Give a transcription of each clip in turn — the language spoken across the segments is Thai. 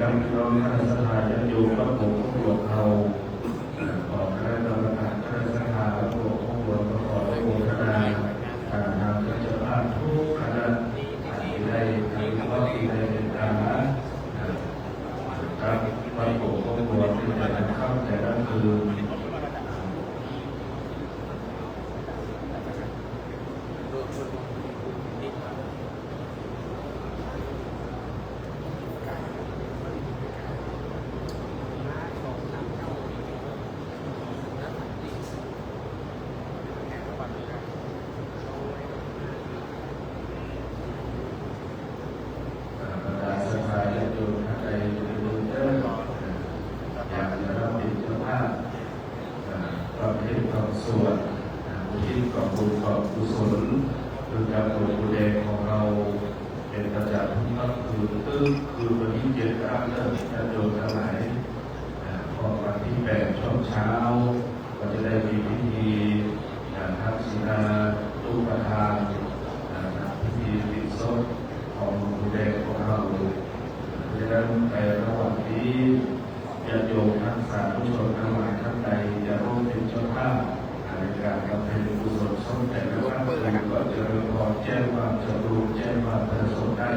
ครับพี่น้องคณะสัตยาญาติโยมพระสงฆ์หลวงเราขอคณะกรรมการคณะสัตยาและหลวงพ่อหลวงขอให้โมทนาทางเจ้าภาพทุกคณะที่ได้ทำข้อที่ได้เป็นการครับพระหลวงพ่อหลวงที่ได้เข้าแต่ละคือ ส่วนอุทิศขอบคุณขอบกุศลคือการปลูกกุแดงของเราเป็นประจำก็คือวันที่7 เริ่มจะโยนทั้งหลายพอวันที่8 ช่วงเช้าก็จะได้มีพิธีทักษิณาตู้ประธานพิธีติดโซ่ของกุแดงของเราเพราะฉะนั้นในระหว่างนี้ญาติโยมทั้งสาธุชนทั้งหลายท่านใดจะร่วมเป็นเจ้าภาพในการทำเป็นกุศลส้มแต่ละวันก็จะเริ่มพอแจ้งว่าจะรู้แจ้งว่าประสบได้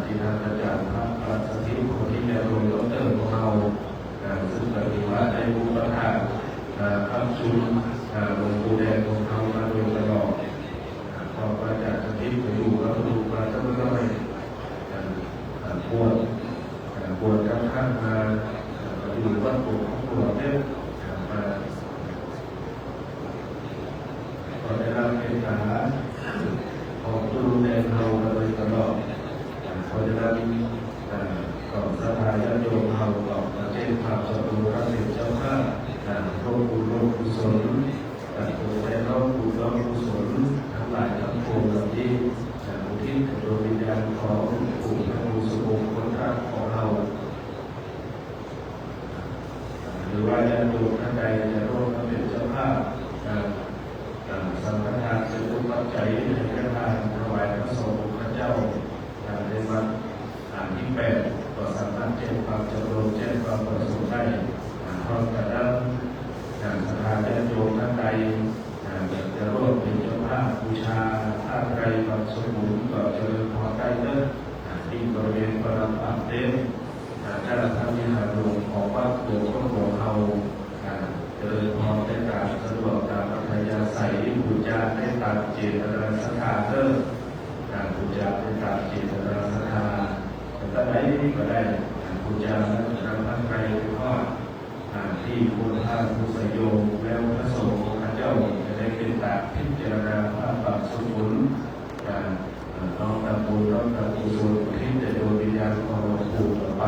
ที่ท่านอาจารย์พระประสิทธิ์คนที่จะรวมดรของเราซึ่งปฏิวัติได้บูรณาพระชุมหลวงปู่แดงของเขามาโดยตลอดพอประจักษ์ที่ไปดูแล้วดูมาตั้งแต่ปวดข้างมาอยู่วัดปวดของปวดเนี่ยมาพอได้รับเป็นฐานของตู้แดงเราโดยตลอดพอได้รับก่อนสถานญาติโยมเราก่อนประเทศภาพสตูรักเจ้าข้าร่วมบุญร่วมกุศลตัวแทนร่วมบุญร่วมกุศลทั้งหลายทั้งปวงเหล่านี้อุทิศโดยวิญญาณของปู่พระบุสุมคนรักของเราหรือว่าญาติโยมท่านใดจะร่วมเป็นเจ้าภาพสังฆทานจะร่วมปัจจัยในการทานถวายพระสงฆ์พระเจ้าในวันที่8ก็สามารถแจ้งความจำลองแจ้งความประสงค์ได้พร้อมกับด้านสถานญาติโยมท่านใดจะร่วมเป็นเจ้าภาพบูชาผ้าไตรความสมบูรณ์ก็เจริญพรได้เลยที่บริเวณประดับอัปเดตถ้าท่านมีหาหลวงของวัดหลวงพ่อหลวงเราเจริญพรในการสะดวกตามอัธยาศัยบูชาได้ตามเจตนาศรัทธาเด้อการบูชาได้ตามเจตนาศรัทธาแต่ได้ก็ได้บูชาและนำพระไตรทอดที่คุณท่านผู้สยโยมแล้วพระสงฆ์พระเจ้าจะได้เป็นตาพิจารณาพระบาปสมุนน้อมตะปูน้อมตะปูส่วนที่จะโดยวิญญาณของหลวงปู่ต่อไป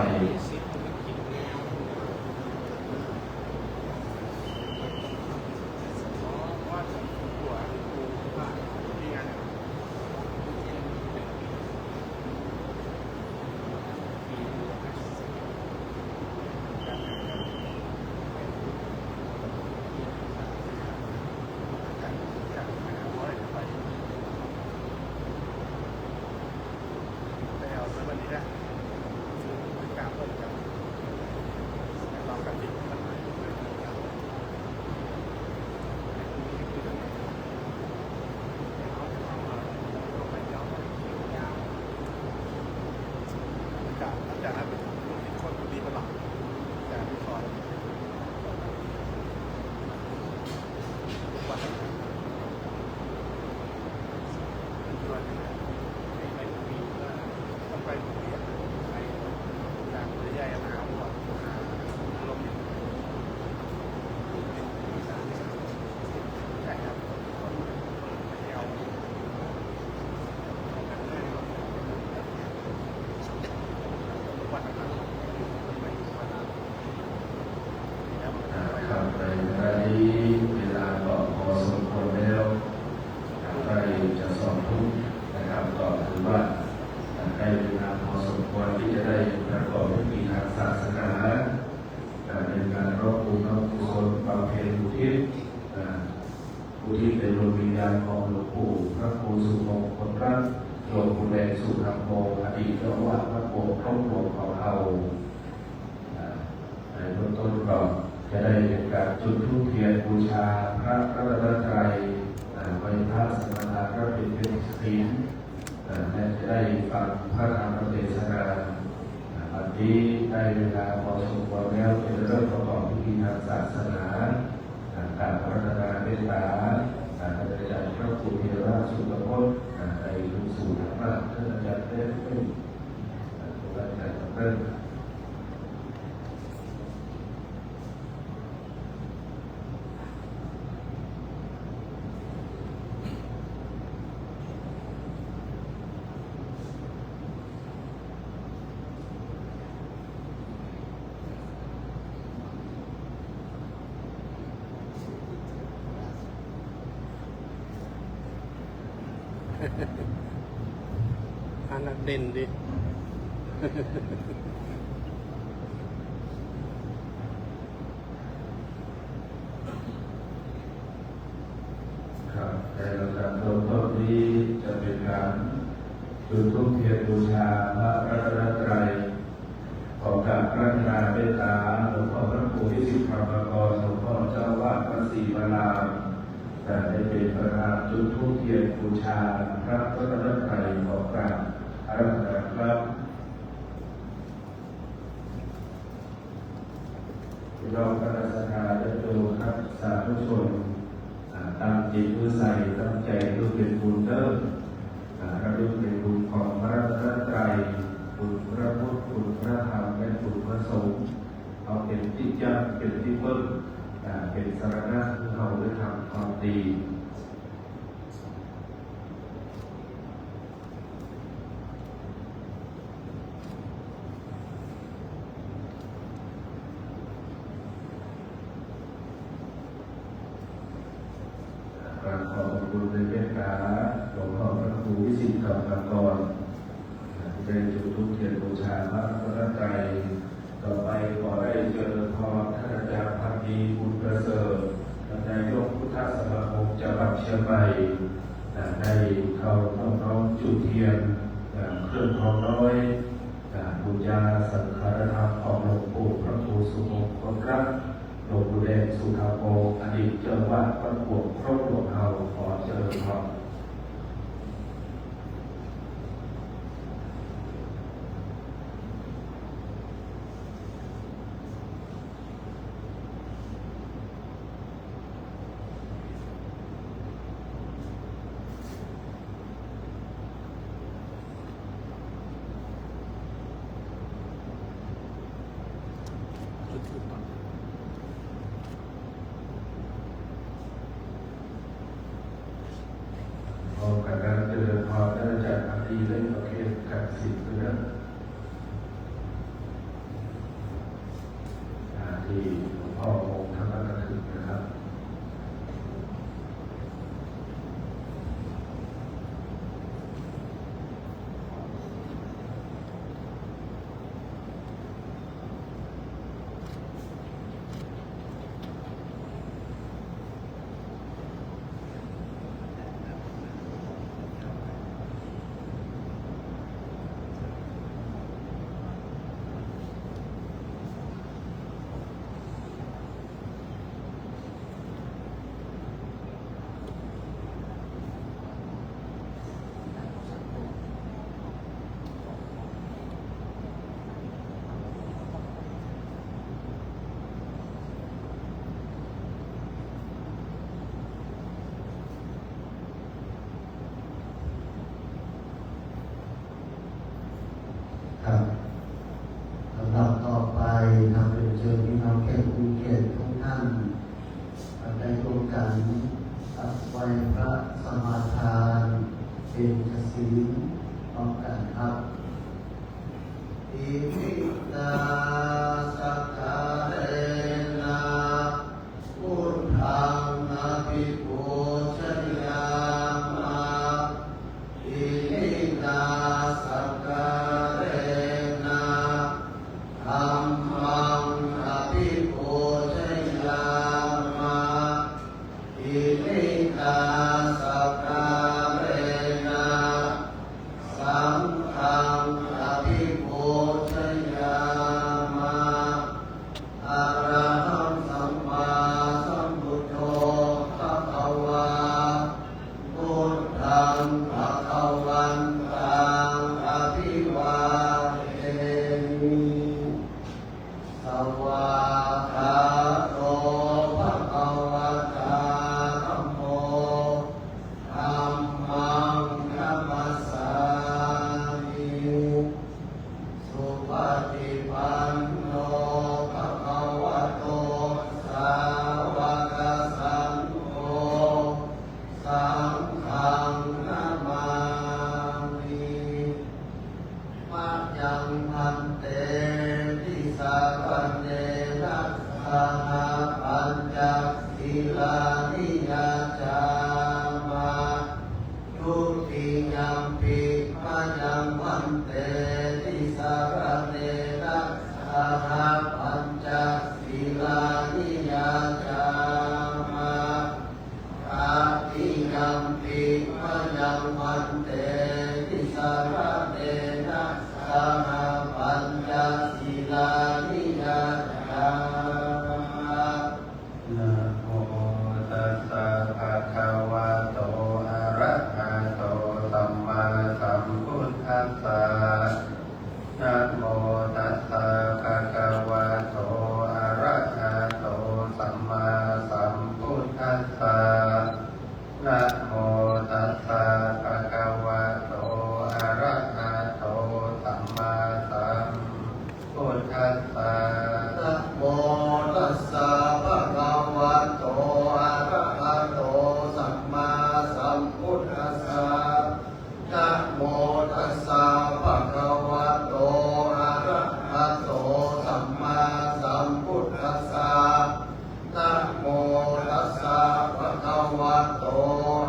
จากนั้นเป็นคนดีตลอดจากที่สอนทุกวันไปปีต้องไปเรียนไปจากใหญ่ๆหนาวลมใช่ครับครับในขณะนี้เวลาก็พอสมควรแล้วใครจะสอบทุกนะครับก็ถือว่าได้เวลาพอสมควรที่จะได้ประกอบพิธีทางศาสนาในการรบกวนกุศลบำเพ็ญอุทิศเป็นดวงวิญญาณของหลวงปู่พระครูสุมงคลรัตน์หลวงปู่แดงสุธรรมโมอดีตเจ้าอาว วาดพระโกศครอบครัวของเราในเบื้องต้นก็จะได้เป็นการจุดธูปเทียนบูชาพระรัตนตรัยไหว้พระสมณะพระเป็นศีลและจะได้ฟังพระธรรมเทศนาวันนี้ได้เวลาพอสมควรแล้วจะเริ่มประกอบพิธีทางศาสนาการพัฒนาเมตตาการบริจาคพระคุณเทระสุตพจน์ในทุกสูตรมากท่านอาจารย์ได้เป็นตัวอาจารย์เริ่มอันนั้นเด่นดิครับแต่ลำดับต้นนี้จะเป็นการจุดธูปเทียนบูชาพระรัตนตรัยของการพัฒนาเมตตาหลวงพ่อพระครูวิสิทธิ์ธรรมกรหลวงพ่อเจ้าวาดวัดศรีวรามได้เป็นประธานจุดธูปเทียนบูชาพระรัตนตรัยของการอาราธนาครับพี่น้องคณะสัตยาญาติโยมครับสาธุชนตั้งจิตเพื่อใส่ตั้งใจเพื่อเป็นบุญเดิมระลึกในบุญของพระรัตนตรัยบุญพระพุทธบุญพระธรรมและบุญพระสงฆ์เอาเป็นที่ยักเป็นที่เพิ่มเป็นสารณะที่เราได้ทำความดีการขอบคุณในเมตตาหลวงพ่อพระครูวิสิทธิ์ธรรมกรได้จุดธูปเทียนบูชาพระรัตนตรัยต่อไปขอได้เจริญพรท่านอาจารย์พันธีบุญประเสริฐนายกพุทธสมาคมจังหวัดเชียงใหม่ได้เข้าน้อมจุดเทียนเครื่องทองน้อยบูชาสังฆารธรรมของหลวงปู่พระครูสุมงคลรัตน์หลวงปู่แดงสุธาโภอดีตเจ้าวาดวัดบวกครอบครัวเราขอเจริญพรพร้อมกันนั้นเจริญพรท่านอาจารย์พันธีและประเคนขันธ์ศิษย์ด้วยที่หลวงพ่อองค์ธรรมกถึงนะครับลำดับต่อไปนำเป็นเชิญพี่น้องแขกผู้เกียรติทุกท่านได้ร่วมกันไหว้พระสมาทานเป็นศีลพร้อมกันครับอิมินาสักกะเรนะพุทธังอะภิปูชยามะอิมินาสักกะเรนะธัมมังอะภิปูชยามะอิมินาสักกะเรนะสังฆังอะภิ ยังพันเตทิสารเนนะสหปัญจศีลานิยาจามาทุติยัมปิมายังพันเตทิสารเนนะสหปัญจศีลานิยาจามาตาติยัมปิมายังพันเตทิสารเนนะสหปัญจศีลานิยาจามานะโมตัสสะภะคะวะโตอะระหะโตสัมมาสัมพุทธัสสะนะโมตัสสะภะคะวะโตอะระหะโตสัมมาสัมพุทธัสสะนะโมตัสสะภะคะวะโตอะระหะโตสัมมาสัมพุทธัสสะนะโมตัสสะภะคะวะโตอะระหะโตสัมมาสัมพุทธัสสะนะโมตัสสะภะคะวะโตอะระหะโตสัมมาสัมพุทธัสสะนะโมตัสสะภะคะวะโต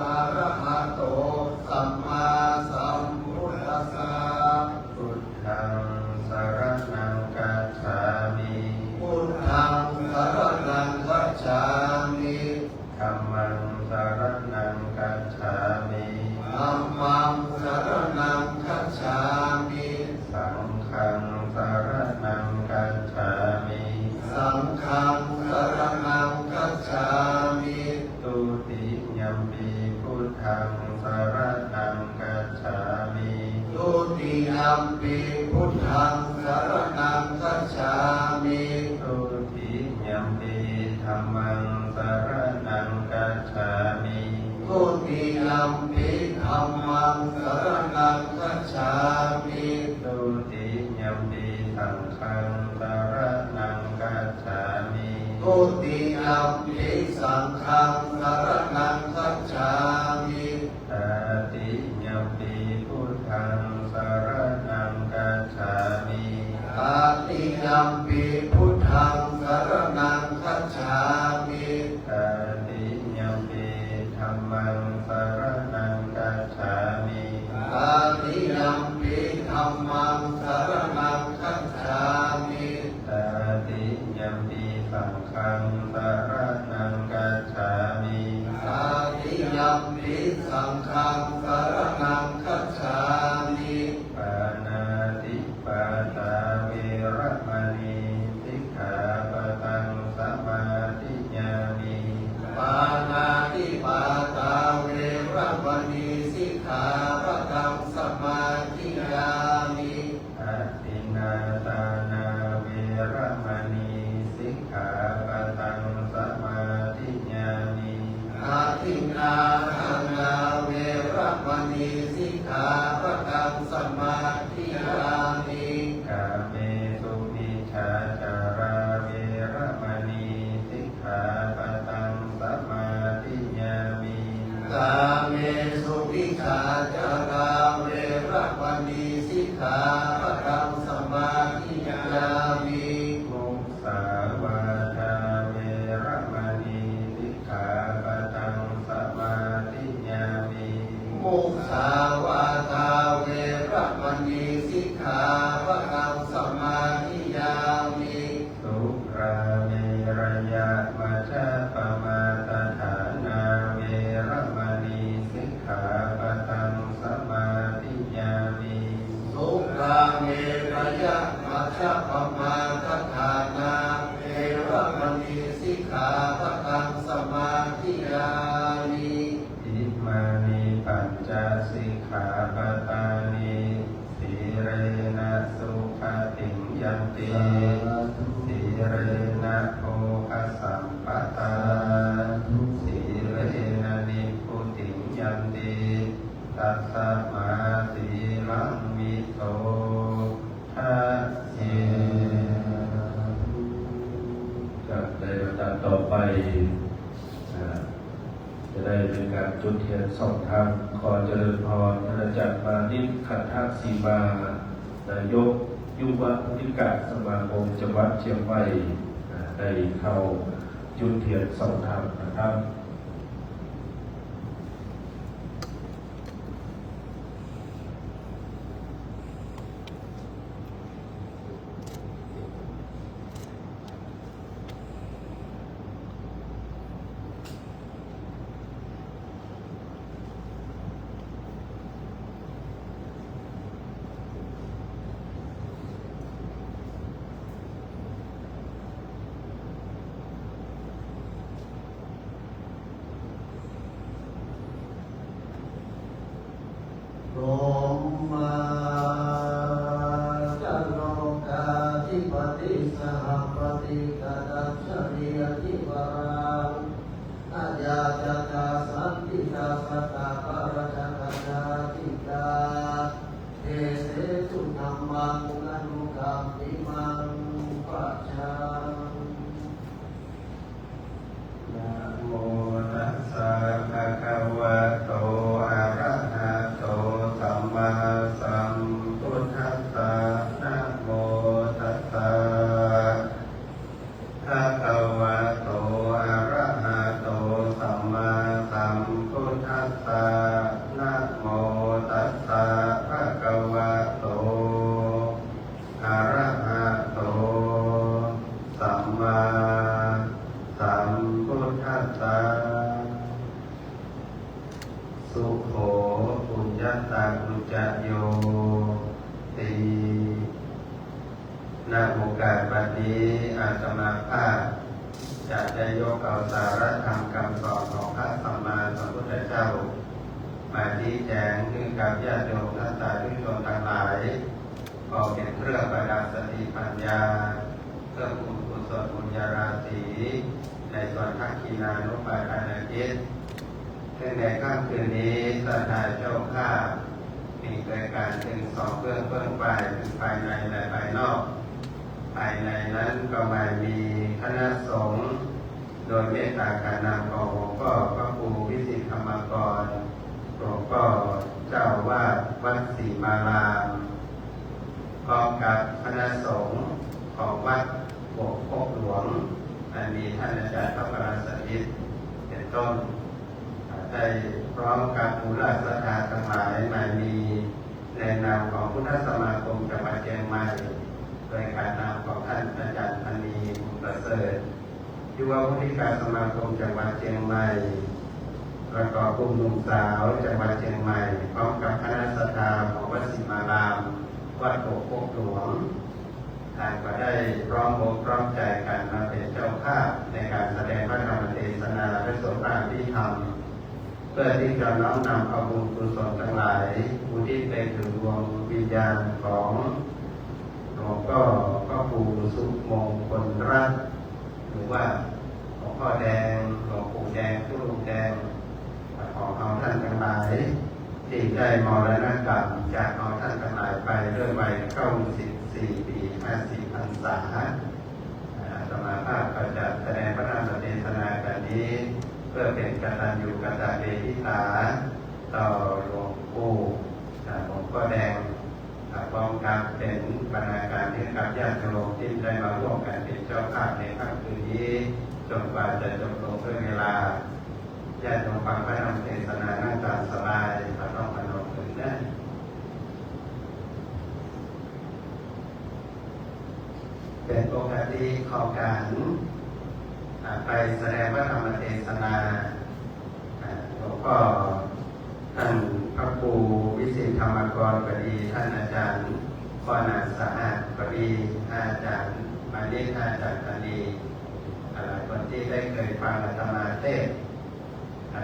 อะระหะโตสัมมาสัมพุทธัสสะพุทธังสรณังคัจฉามิพุทธังสรณังคัจฉามิธัมมังสรณังคัจฉามิธัมมังสรณังคัจฉามิสังฆังสรณังคัจฉามิสังฆังสรณังคัจฉามิตุติยัมปิพุทธังสรณังคัจฉามิตุติยัมปิพุทธังสรณังคัจฉามิตุติยัมปิธัมมังสรณังคัจฉามิตุติยัมปิธัมมังสรณังคัจฉามิตุติยัมปิสังฆังสรณังคัจฉามิตุติยัมปิสังฆังสรณังคัจฉามิตติยัมปิพุทธังสรณังคัจฉามิตติยัมปิพุทธังสรณังคัจฉามิตติยัมปิธัมมังสรณังคัจฉามิตติยัมปิธัมมังสรณังคัจฉามิตติยัมปิสังฆังสรณังคัจฉามิตติยัมปิสังฆังสรณังคัจฉามิปานาติปาตาเวระมณีสิกขาปะทังสมาธิญามิปานาติปาตาเวระมณีสิกขาปะทังสมาธิญามิอะตินนาทานาเวระมณีสิกขาปะทังสมาธิญามิอะตินนาทานาเวระมณีสิกขาปะทังสมาธิญามิกาเมสุมิจฉาจาราเวระมณีสิกขาปะทังสมาธิญามิกาเมสุมิจฉาจาราเวระมณีสิกขาปะทังสมาธิญามิมุสาวาทาเวระมณีสิกขาปะทังสมาธิญามิมุสาวาทาเวระมณีสิกขาปะทังสมาธิญามิสุราเมรยะมัจจปมาทฐานาเวระมณีสิกขาปะทังสมาธิญามิสุราเมรยะมัจจปมาทฐานาเวระมณีสิกขาปะทังสมาธิญามิอิมานิปัญจสิกขาปทานิสีเรนะสุขติยันติสีเรนะโภคสัมปทาสีเรนะนิพพุติยันติตัสสะมาสีลังวิโสทัสเยกับในลำดับต่อไปจะได้เป็นการจุดเทียนส่องทางขอเจริญพรท่านอาจารย์มานิขันธสีมา นายกยุวธิการสมาคมจังหวัดเชียงใหม่ได้เข้าจุดเทียนสองทางนะครับโรมาจันโลกาธิปติสหัปติกาดัชนียธิวรังอาญาจตาสันติตาสัตตาปรจกจาติกาเอเสสุนัมมังอนุกัมปิมังปัจจัง นะโมตัสสะภะคะวะโตอะระหะโตสัมมาสัมพุทธัสสะนะโมตัสสะภะคะวะโตอะระหะโตสัมมาสัมพุทธัสสะนะโมตัสสะภะคะวะโตอะระหะโตสัมมาสัมพุทธัสสะสุโขปุญญตากุจโยติณโอกาสบัดนี้อาตมาภาพจะได้ยกเอาสาระธรรมคำสอนของพระสัมมาสัมพุทธเจ้ามาชี้แจงให้กับญาติโยมท่านสาธุชนทั้งหลายขอเป็นเครื่องประดับสติปัญญาเพื่อบุญกุศลบุญญาราศีในส่วนทักขีนานุปาทานจิตซึ่งในค่ำคืนนี้สถานเจ้าข้ามีรายการถึงสองเบื้องฝ่ายถึงภายในและภายนอกภายในนั้นก็หมายมีคณะสงฆ์โดยเมตตาการนำของหลวงพ่อพระครูวิสิทธิธรรมกรหลวงพ่อเจ้าวาดวัดศรีมารามพร้อมกับคณะสงฆ์ของวัดโบกโคกหลวงอันมีท่านอาจารย์พระปราศอิทธิ์เป็นต้นได้พร้อมกับมูลศรัทธาทั้งหลายมามีในนามของพุทธสมาคมจังหวัดเชียงใหม่โดยการนำของท่านอาจารย์ธนีบุญประเสริฐยุววุฒิการสมาคมจังหวัดเชียงใหม่ประกอบกลุ่มหนุ่มสาวจังหวัดเชียงใหม่พร้อมกับคณะศรัทธาของวัดศรีมารามวัดโบกโคกหลวงท่านก็ได้พร้อมอกพร้อมใจกันมาเป็นเจ้าภาพในการแสดงพระธรรมเทศนาและสนทนาพิธรรมเพื่อที่จะน้อมนำเอาบุญกุศลทั้งหลายอุทิศไปถึงดวงวิญญาณของหลวงพ่อพระครูสุมงคลรัตน์หรือว่าหลวงพ่อแดงหลวงปู่แดงผู้ลุงแดงของเอาท่านทั้งหลายที่ได้มรณกรรมจากเอาท่านทั้งหลายไปด้วยวัย94 ปี 50 พรรษาอาตมาภาพก็จะแสดงพระธรรมเทศนากันนี้เพื่อเป็นกตัญญูกตเวทิตาต่อหลวงปู่หลวงพ่อแดงป้องกันเป็นบรรณาการที่กับญาติโยมที่ได้มาร่วมกันเป็นเจ้าภาพในค่ำคืนนี้จนกว่าจะจบลงด้วยเวลาญาติโยมฟังพระธรรมเทศนานั่งตามสบายพระต้องพนมมือนะเป็นโอกาสดีขอการไปแสดงพระธรรมเทศนาหลวงพ่อท่านพระครูวิสิทธิธรรมกรก็ดีท่านอาจารย์ปอนาสะอาดก็ดีอาจารย์มานิอาจารย์ธนีคนที่ได้เคยฟังอาตมาเทศ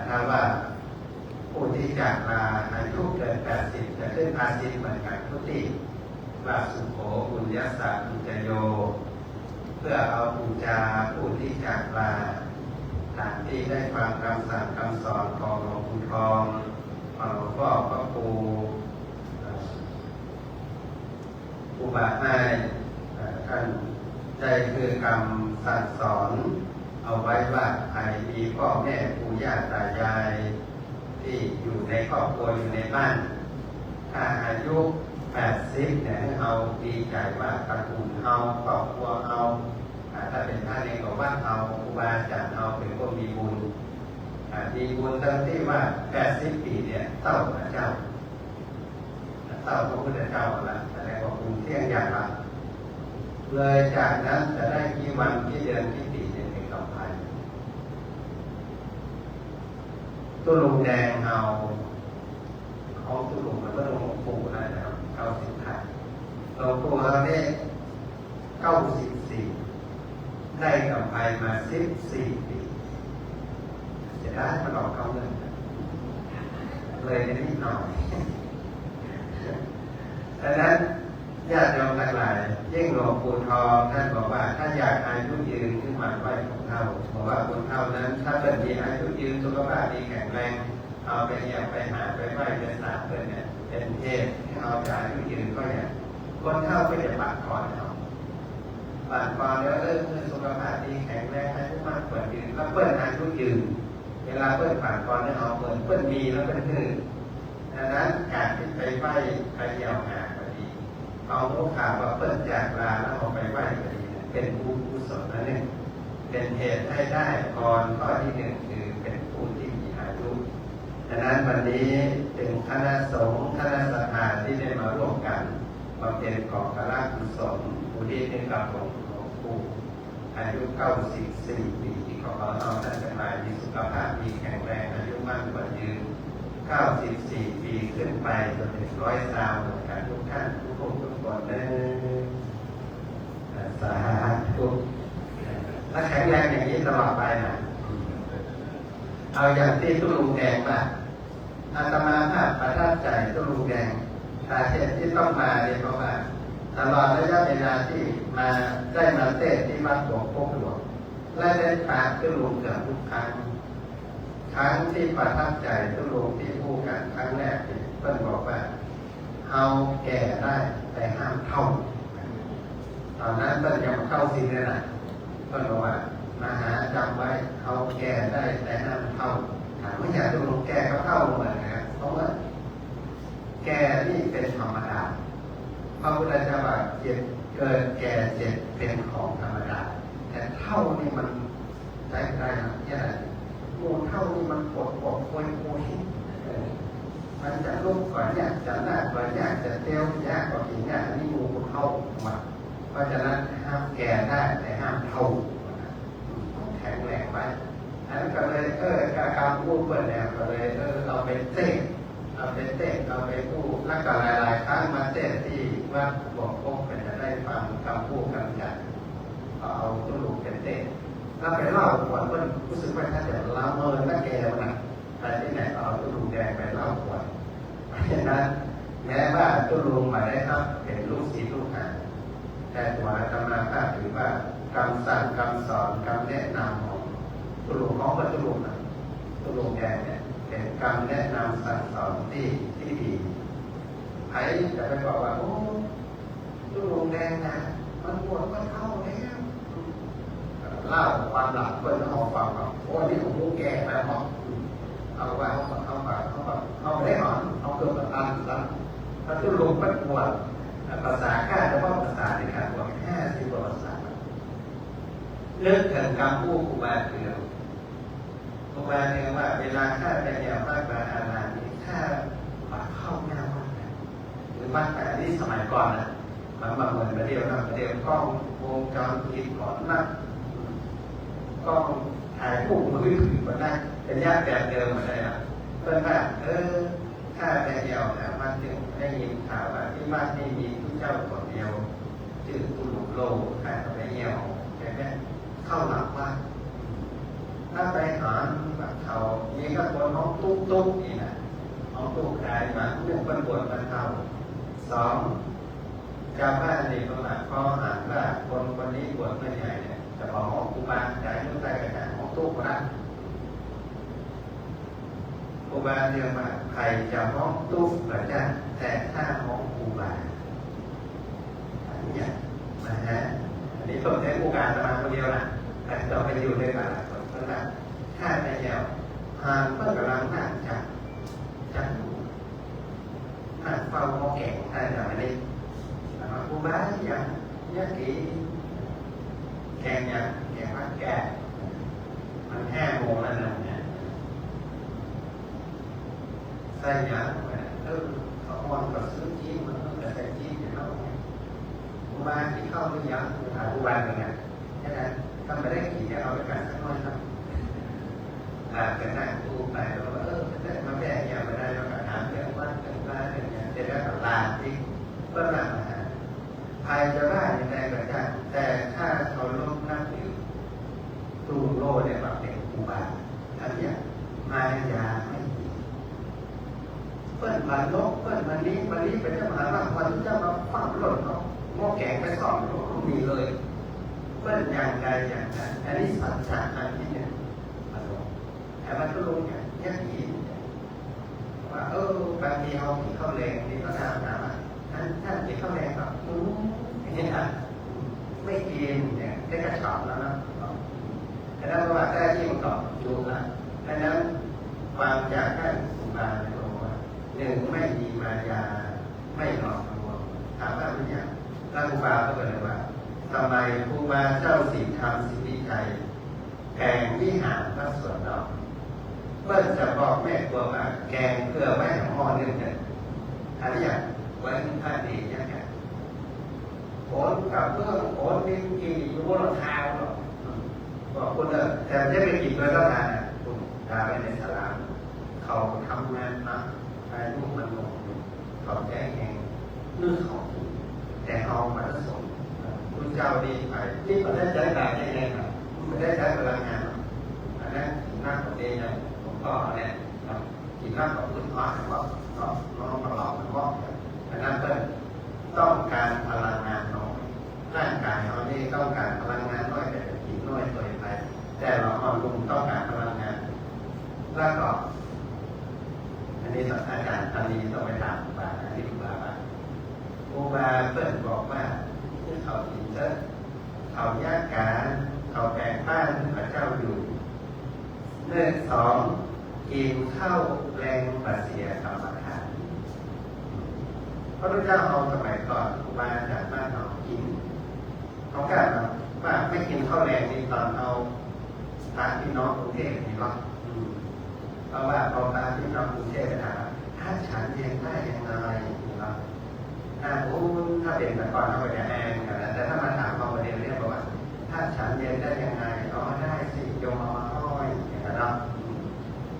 ถ้าว่าผู้ที่จากลาอายุเกิน80จะขึ้นภาษีเหมือนกันทุกที่ว่าสุโขบุญญาสาอุจโยเพื่อเอาบูชาผู้ที่จากลาตามที่ได้ฟังคำสั่งคำสอนของหลวงปู่ทองของหลวงพ่อพระครูอุบาให้ท่านได้คือคำสั่งสอนเอาไว้ว่าใครมีพ่อแม่ปู่ย่าตายายที่อยู่ในครอบครัวอยู่ในบ้านถ้าอายุ 80เนี่ยให้เราดีใจว่าตระกูลเราครอบครัวเราถ้าเป็นท่านเองก็ว่าเราครูบาอาจารย์เราเป็นคนมีบุญมีบุญตั้งที่ว่า80 ปีเนี่ยเต้าพระเจ้าเต้าพระพุทธเจ้าละแสดงว่าบุญเที่ยงอย่างละเลยจากนั้นจะได้กี่วันกี่เดือนกี่ปีเนี่ยเป็นต่อไปตุลุงแดงเอาของตุลุงมันก็หลวงปู่ได้แล้ว90 ไทยหลวงปู่เราได้94ได้กำไรมา14 ปีจะได้มาหลอกเขาเงินเลยนิดหน่อยดังนั้นญาติโยมทั้งหลายยิ่งหลวงปู่ทองท่านบอกว่าถ้าอยากอายุยืนขึ้นมาไหวของเท่าบอกว่าคนเท่านั้นถ้าเป็นมีอายุยืนสุขภาพดีแข็งแรงเอาไปเยี่ยมไปหาไปไหว้ไปสาบเป็นเนี่ยเป็นเทพที่เอาอายุยืนก็เนี่ยคนเท่าก็จะปัดก่อนเอาปัดก่อนแล้วสุขภาพดีแข็งแรงอายุมากกว่ายืนแล้วเปิ้ลอายุยืนเวลาเปิ้ลปัดก่อนเนี่ยเอาเปิ้ลมีแล้วเปิ้ลหื้อดังนั้นการที่ไปไหว้ไปเยี่ยมหาเอาโอกาสว่าเปิดจากลาแล้วเอาไปไหว้ก็ดีเป็นบุญกุศลนั่นเองเป็นเหตุให้ได้พรข้อที่ 1คือเป็นผู้ที่มีอายุดังนั้นวันนี้ถึงคณะสงฆ์คณะสัตยาที่ได้มาร่วมกันบำเพ็ญก่อกระกุศลอุทิศให้กับหลวงปู่อายุ94 ปีขอเอาท่านทั้งหลายมีสุขภาพดีแข็งแรงอายุมั่นกว่ายืน94 ปีขึ้นไปจนถึง100 ดาวเหมือนกันทุกท่านทุกคนทุกคนได้สาธุและแข็งแรงอย่างนี้ตลอดไปนะเอาอย่างที่ตุลุงแดงว่าอาตมาภาพประทับใจตุลุงแดงสาเหตุที่ต้องมาเนี่ยเพราะว่าตลอดระยะเวลาที่มาได้มาเทศที่วัดหลวงพ่อหลวงและได้ตามตุลุงเกือบทุกครั้งที่ประทับใจตุลุงที่พูดกันครั้งแรกเพิ่นบอกว่าเอาแก่ได้แต่ห้ามเท่าตอนนั้นเพิ่นยังเข้าซีเลยนะเพิ่นบอกว่ามาหาจำไว้เอาแก่ได้แต่ห้ามเท่าถามว่าอยากตุลุงแก่ก็เท่าเหมือนกันเพราะว่าแก่นี่เป็นธรรมดาพระพุทธเจ้าว่าเจ็บเกิดแก่เจ็บเป็นของธรรมดาแต่เท่านี่มันใจได้นะเนี่ยมูเท่านี่มันปวดคุยมันจะลุกก่อนเนี่ยจะหน้าก่อนเนี่ยจะเตี้ยวยากกว่าผีเนี่ยอันนี้มูเท่ามาเพราะฉะนั้นห้ามแก่ได้แต่ห้ามเท่าต้องแข็งแรงไว้อันนั้นก็เลยการพูดเปิดแนวก็เลยเอาไปเต้นเอาไปพูดแล้วก็หลายครั้งมาเต้นที่วัดบอกพกเป็นจะได้ฟังคำพูดคำจัดเอาตุลุกเป็นเต้นถ้าไปเล่าขวดเพื่อนรู้สึกว่าถ้าจะเล่าแล้วแกนะแต่ที่ไหนเอาตุลุงแดงไปเล่าขวดเพราะฉะนั้นแม้ว่าตุลุงมาได้ครับเป็นลูกศิษย์ลูกหาแต่ตัวอาตมาภาพถือว่าคำสั่งคำสอนคำแนะนำของตุลุงของพระตุลุงแดงเนี่ยเป็นคำแนะนำสั่งสอนที่ดีใครจะไปบอกว่าโอ้ตุลุงแดงนะมันปวดมันเข้าแล้วเล่าความหลักเพื่อนเขาฟังว่าโอ้นี่ผมรู้แก่แล้วเนาะเอาว่าเขาไม่ได้หอนเขาเกิดมาตันแล้วถ้าตุลุงมันปวดภาษาข้าจะว่าภาษาในการปวด50 กว่าภาษาเรื่องถึงคำพูดครูบาเถื่อนว่าเวลาข้าไปเยี่ยมวัดบาอารานี้ข้าปักเข้าหน้าวัดหรือวัดแต่ที่สมัยก่อนนะมันมาเหมือนประเดี๋ยวกล้องวงจรปิดก่อนนั่งกล้องถ่ายรูปมือถือมาได้เป็นญาติแบบเดิมมาได้ละเพื่อนว่าข้าไปเยี่ยมนะวัดจึงได้ยินข่าวว่าที่วัดนี้มีผู้เจ้าคนเดียวชื่อตุลุโลข้าไปเยี่ยมแค่เข้าหลักว่าถ้าไปหาแบบเขามีก็คนห้องตุ๊กนี่นะห้องตุ๊กได้มาเรื่องเป็นบทเป็นเท่า2ชาวบ้านนี่ก็มาข้อหาว่าคนนี้บวชไม่ใหญ่เนี่ยจะบอกห้องครูบาใจรู้ใจกันห้องตุ๊กนะครูบาเรียกว่าใครจะห้องตุ๊กก็ได้แต่ถ้าห้องครูบาอันนี้นะฮะอันนี้ต้องใช้ผู้การมาคนเดียวนะแต่ต้องไปอยู่ด้วยกันถ้าไปเยี่ยมหากเพื่อนกำลังนั่งจัดนั่งฟั ฝ้าหม้อแกงท่านอย่างนี้ครูบาอย่างนี้กี่แกงอย่างแกงพัดแก่มัน5 โมงแล้วเนี่ยใส่อย่างเขาอ่อนกับซื้อจีนมันต้องใส่จีนอย่างนั้นครูบาที่เข้าหรือยังครูบาอย่างเงี้ยแค่นั้นถ้าไม่ได้กี่เอาไปกันสักน้อยครับกันนั่งดูไปแล้วมาแม่ยังไม่ได้เราก็ถามเรื่องวัดเรื่องบ้านเรื่องอย่างเสร็จแล้วก็ลาที่เพื่อมาใครจะว่าอย่างไรก็ได้แต่ถ้าเขาลบนับถือตูโลเนี่ยแบบเป็นครูบาอันนี้มายาไม่ดีเพื่อนมาลบเพื่อนมานี้เป็นเจ้าหาว่าวันที่เจ้ามาฟังหล่นเนาะหม้อแกงไปสอนมีเลยเพื่อนอย่างใดอย่างนั้นอันนี้สัจจะอันที่เนี่ยแต่มันก็ลงอย่างนี้ว่าบางทีเขาผีเข้าแรงนี่ก็ถามว่าท่านผีเข้าแรงแบบอย่างนี้นะไม่กินเนี่ยได้กระชอบแล้วนะแต่นั้นว่าได้ที่มันตอบดูนะดังนั้นความจากท่านครูบาเนี่ยบอกว่า1ไม่มีมายาไม่หลอกลวงถามว่าเป็นอย่างท่านครูบาก็เลยว่าทำไมครูบาเจ้าสิทธิธรรมสิทธิชัยแห่งวิหารพระสวนดอกเพื่อจะบอกแม่ครัวว่าแกงเพื่อไว้ห่อ1เนี่ยอันนี้ไว้ท่านดีอย่างเงี้ยโอนกับเพื่อนโอนนี่กี่อยู่บนรถเท้าหรอกบอกคุณแต่ไม่ไปกินด้วยก็ทานคุณตาไปในสลามเขาทำงานนะไอ้ลูกมันหลงเขาแจ้งเองนึกของแต่เอามาผสมคุณเจ้าดีไปที่ประเทศใช้ได้ยังไงครับไม่ได้ใช้พลังงานอันนั้นหน้าของเองนะก็เนี่ยกินน้ำของพื้นฐานก็น้องประหลอดมันก็อันนั้นเป็นต้องการพลังงานน้อยร่างกายเรานี่ต้องการพลังงานน้อยแต่กินน้อยตัวไปแต่เราอ่อนลงต้องการพลังงานแล้วก็อันนี้อาจารย์ตอนนี้ต้องไปถามครูบาอันนี้ครูบาเปิดบอกว่าที่เขากินเยอะเขายากการเขาแปลงบ้านที่พระเจ้าอยู่2กินข้าวแรงบาเสียกรรมฐานพระพุทธเจ้าเอาสมัยก่อนครูบาอาจารย์บ้านเรากินเขากล่าวว่าไม่กินข้าวแรงนี่ตอนเอาพระพี่น้องกรุงเทพนี่หรอกเพราะว่าพอพระพี่น้องกรุงเทพไปถามถ้าฉันเรียนได้ยังไงนี่หรอถ้าเป็นแต่ก่อนเขาจะแอนกันแต่ถ้ามาถามเขาประเด็นเรียกว่าถ้าฉันเรียนได้ยังไงได้สิโยมเอามาห้อยอย่างนั้นเนาะ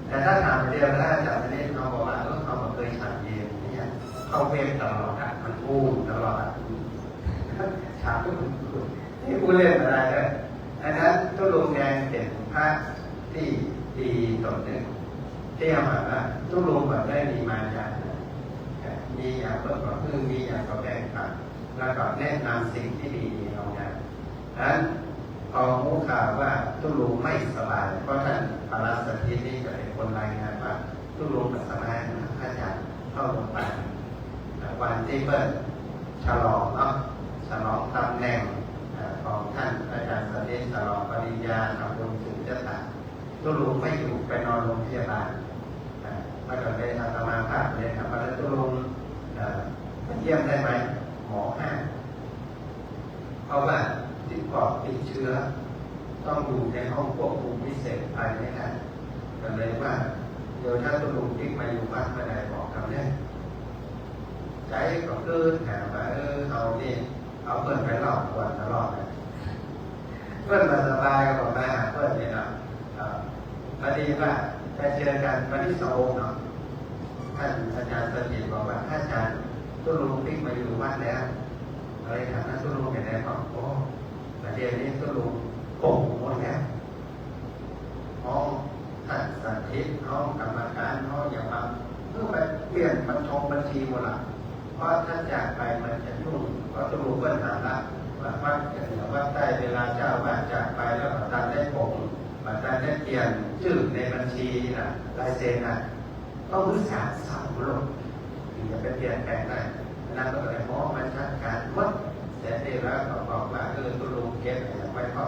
แต่ถ้าถามเรียนได้จากประเด็นเขาบอกว่าเขาเคยฉันเย็นเนี่ยเขาเวฟตลอดมันพูดตลอดถามที่ผู้เล่นอะไรเนี่ยอันนั้นตู้ลงแดงเป็นพระที่ดีตนหนึ่งที่เอามาว่าตู้ลงแบบได้มีมาจากมีอย่างก็คือมีอย่างก็แบ่งปันแล้วก็แนะนำสิ่งที่ดีๆเอาอย่างนั้นพอรู้ข่าวว่าตู้ลงไม่สบายเพราะท่านพระราชทิตนี่จะเป็นคนรายงานว่าตู้ลงไม่สบายนะอาจารย์เข้าโรงพยาบาลวันที่เปิดฉลองเนาะฉลองตำแหน่งของท่านอาจารย์สถิตฉลองปริญญาทำบุญถึงเจ้าตาตู้ลงไม่อยู่ไปนอนโรงพยาบาลมาเกิดเป็นอาตมาภาพเลยครับว่าตู้ลงเยี่ยมได้ไหมหมอห้ามเพราะว่าติดปอดติดเชื้อต้องอยู่ในห้องควบคุมพิเศษภายในนั้นก็เลยว่าเดี๋ยวถ้าตู้ลงทิ้งมาอยู่บ้านไม่ได้บอกคำนี้ใจก็เกินถามว่าเอานี่เอาเพื่อนไปหลอกกวนตลอดเลยเพื่อนมาสบายก็บอกมาหาเพื่อนเนี่ยเนาะพอดีว่าจะเจอกันวันที่2เนาะท่านอาจารย์สถิตบอกว่าอาจารย์ตู้ลงทิ้งมาอยู่บ้านแล้วอะไรถามว่าตู้ลงเป็นไงบอกโอ้ประเดี๋ยวนี้ตู้ลงโป่งหมดแล้วห้องท่านสถิตห้องกรรมการห้องอย่างว่าเพื่อไปเปลี่ยนบัญชีหมดละเพราะถ้าจากไปมันจะยุ่งก็ต้องรู้ปัญหาละว่าว่าได้เวลาเจ้าว่าจากไปแล้วประธานได้ผมประธานได้เปลี่ยนชื่อในบัญชีนะลายเซ็นนะต้องรู้จักสามโลกถึงจะไปเปลี่ยนแปลงได้นั่นก็เลยมองมันชัดการวัดแต่เดี๋ยวแล้วก็บอกว่าตัวลุงเก็บอย่างไว้พ่อ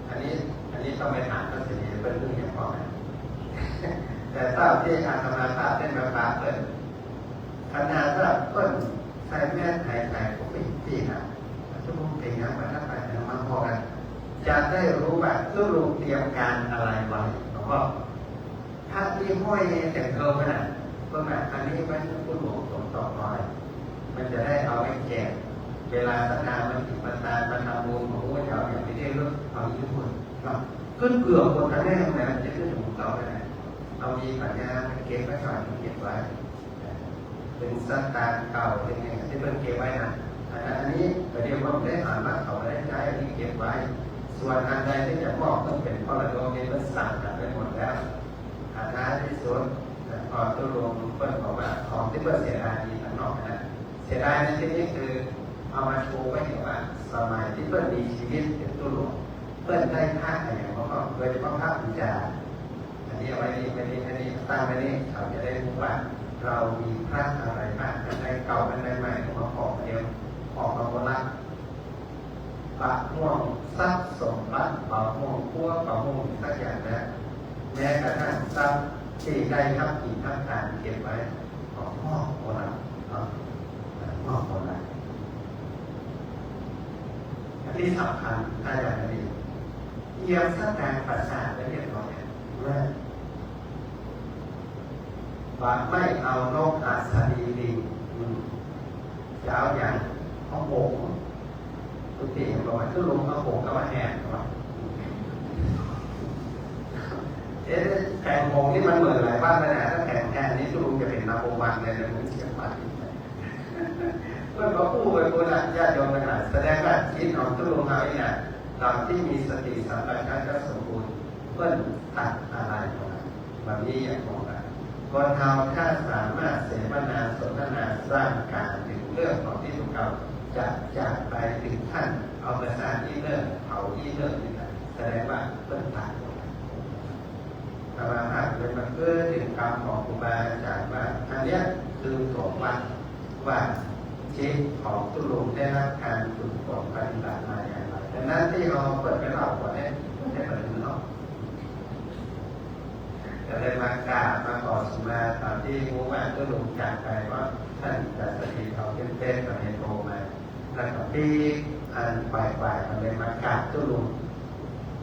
อันนี้ต้องไปถามก็เสียเป็นเรื่องอย่างพ่อนะแต่ทราบที่อาตมาภาพได้มาฝากเปิดท ปัญหาว่าเพิ่นใส่แม่หายใจก็เป็นที่นะชั่วโมงเป็นอย่างไรถ้าไปมาพอกันจะได้รู้ว่าตู้ลงเตรียมการอะไรไว้หลวงพ่อถ้าที่ห้อยแต่เธอขนาดก็แบบอันนี้ไว้ผู้หลวงส่งต่อไปมันจะได้เอาไปแจกเวลาตั้งนานมันถึงประธานประธานบุญของพระเจ้าอย่างไม่ได้รู้เอาทุกคนครับขึ้นเกลือคนกันแน่ทำไมมันจะขึ้นถึงเราได้เอามีปัญญาเก็บไว้ก่อนเก็บไว้เป็นสตางค์เก่าเป็นไงที่เพิ่งเก็บไว้นะอันนี้ประเดี๋ยวผมได้อ่านว่าเขาได้ใช้อันนี้เก็บไว้ส่วนอันใดที่จะมอบต้องเป็นพระราชเป็นภาษากันไปหมดแล้วอันนั้นที่สุดพอตัวรวมเพิ่นบอกว่าของที่เพิ่นเสียดายดีทั้งนอกนะเสียดายในที่นี้คือเอามาโชว์ไว้เห็นว่าสมัยที่เพิ่นมีชีวิตเป็นตัวรวมเพิ่นได้ภาคอะไรอย่างเขาโดยเฉพาะภาควิจารณ์อันนี้เอาไว้นี่ไม่นี่ตั้งไว้นี่เขาจะได้รู้ว่าเรามีพระอะไรบ้างอันใดเก่าอันใดใหม่มาขอเดียวออกมาโบราณปะม่วงซับสมบัติปะม่วงคั่วปะม่วงสักอย่างนะแม้กระทั่งซับที่ได้ทับกินทับทานเก็บไว้ของพ่อโบราณพ่อโบราณอันที่สำคัญถ้าอย่างนี้เยี่ยมสร้างการประสาทและเรียบร้อยว่าไม่เอานกอาสาดีลิงจะเอาอย่างเอาโป่งตุติเห็นบอกว่าขึ้นลงเอาโป่งก็มาแหกว่าแข่งโป่งนี่มันเหมือนหลายบ้านเลยนะถ้าแข่งแค่นี้ทุลุงจะเป็นนาโบวันเลยนะมันเสียไปเมื่อเขาพูดไปคนละญาติโยมขนาดแสดงว่าคิดของทุลุงเขาเนี่ยตอนที่มีสติสัมปชัญญะสมบูรณ์เพื่อนตัดอะไรแบบนี้อย่างมองนะคนเราถ้าสามารถเสวนาสนทนาสร้างการถึงเรื่องของที่พวกเราจะจากไปถึงท่านเอาประสาทที่เรื่องเผาที่เรื่องนี่นะแสดงว่าเพิ่นตัดธรรมะภาพเป็นมันเพื่อถึงคำของครูบาอาจารย์ว่าอันนี้คือตัววัดว่าชีวิตของตุลุงได้รับการฝึกฝนปฏิบัติมาอย่างไรดังนั้นที่เราเปิดไปเล่าก่อนเนี่ยไม่ใช่เปิดเนาะจะได้มากราบมาขอสุมาตอนที่รู้ว่าตุลุงจากไปว่าท่านจัดสถิตเขาเต้นกับเฮโตมาแล้วก็ที่อันปลายมันเลยมากราบตุลุง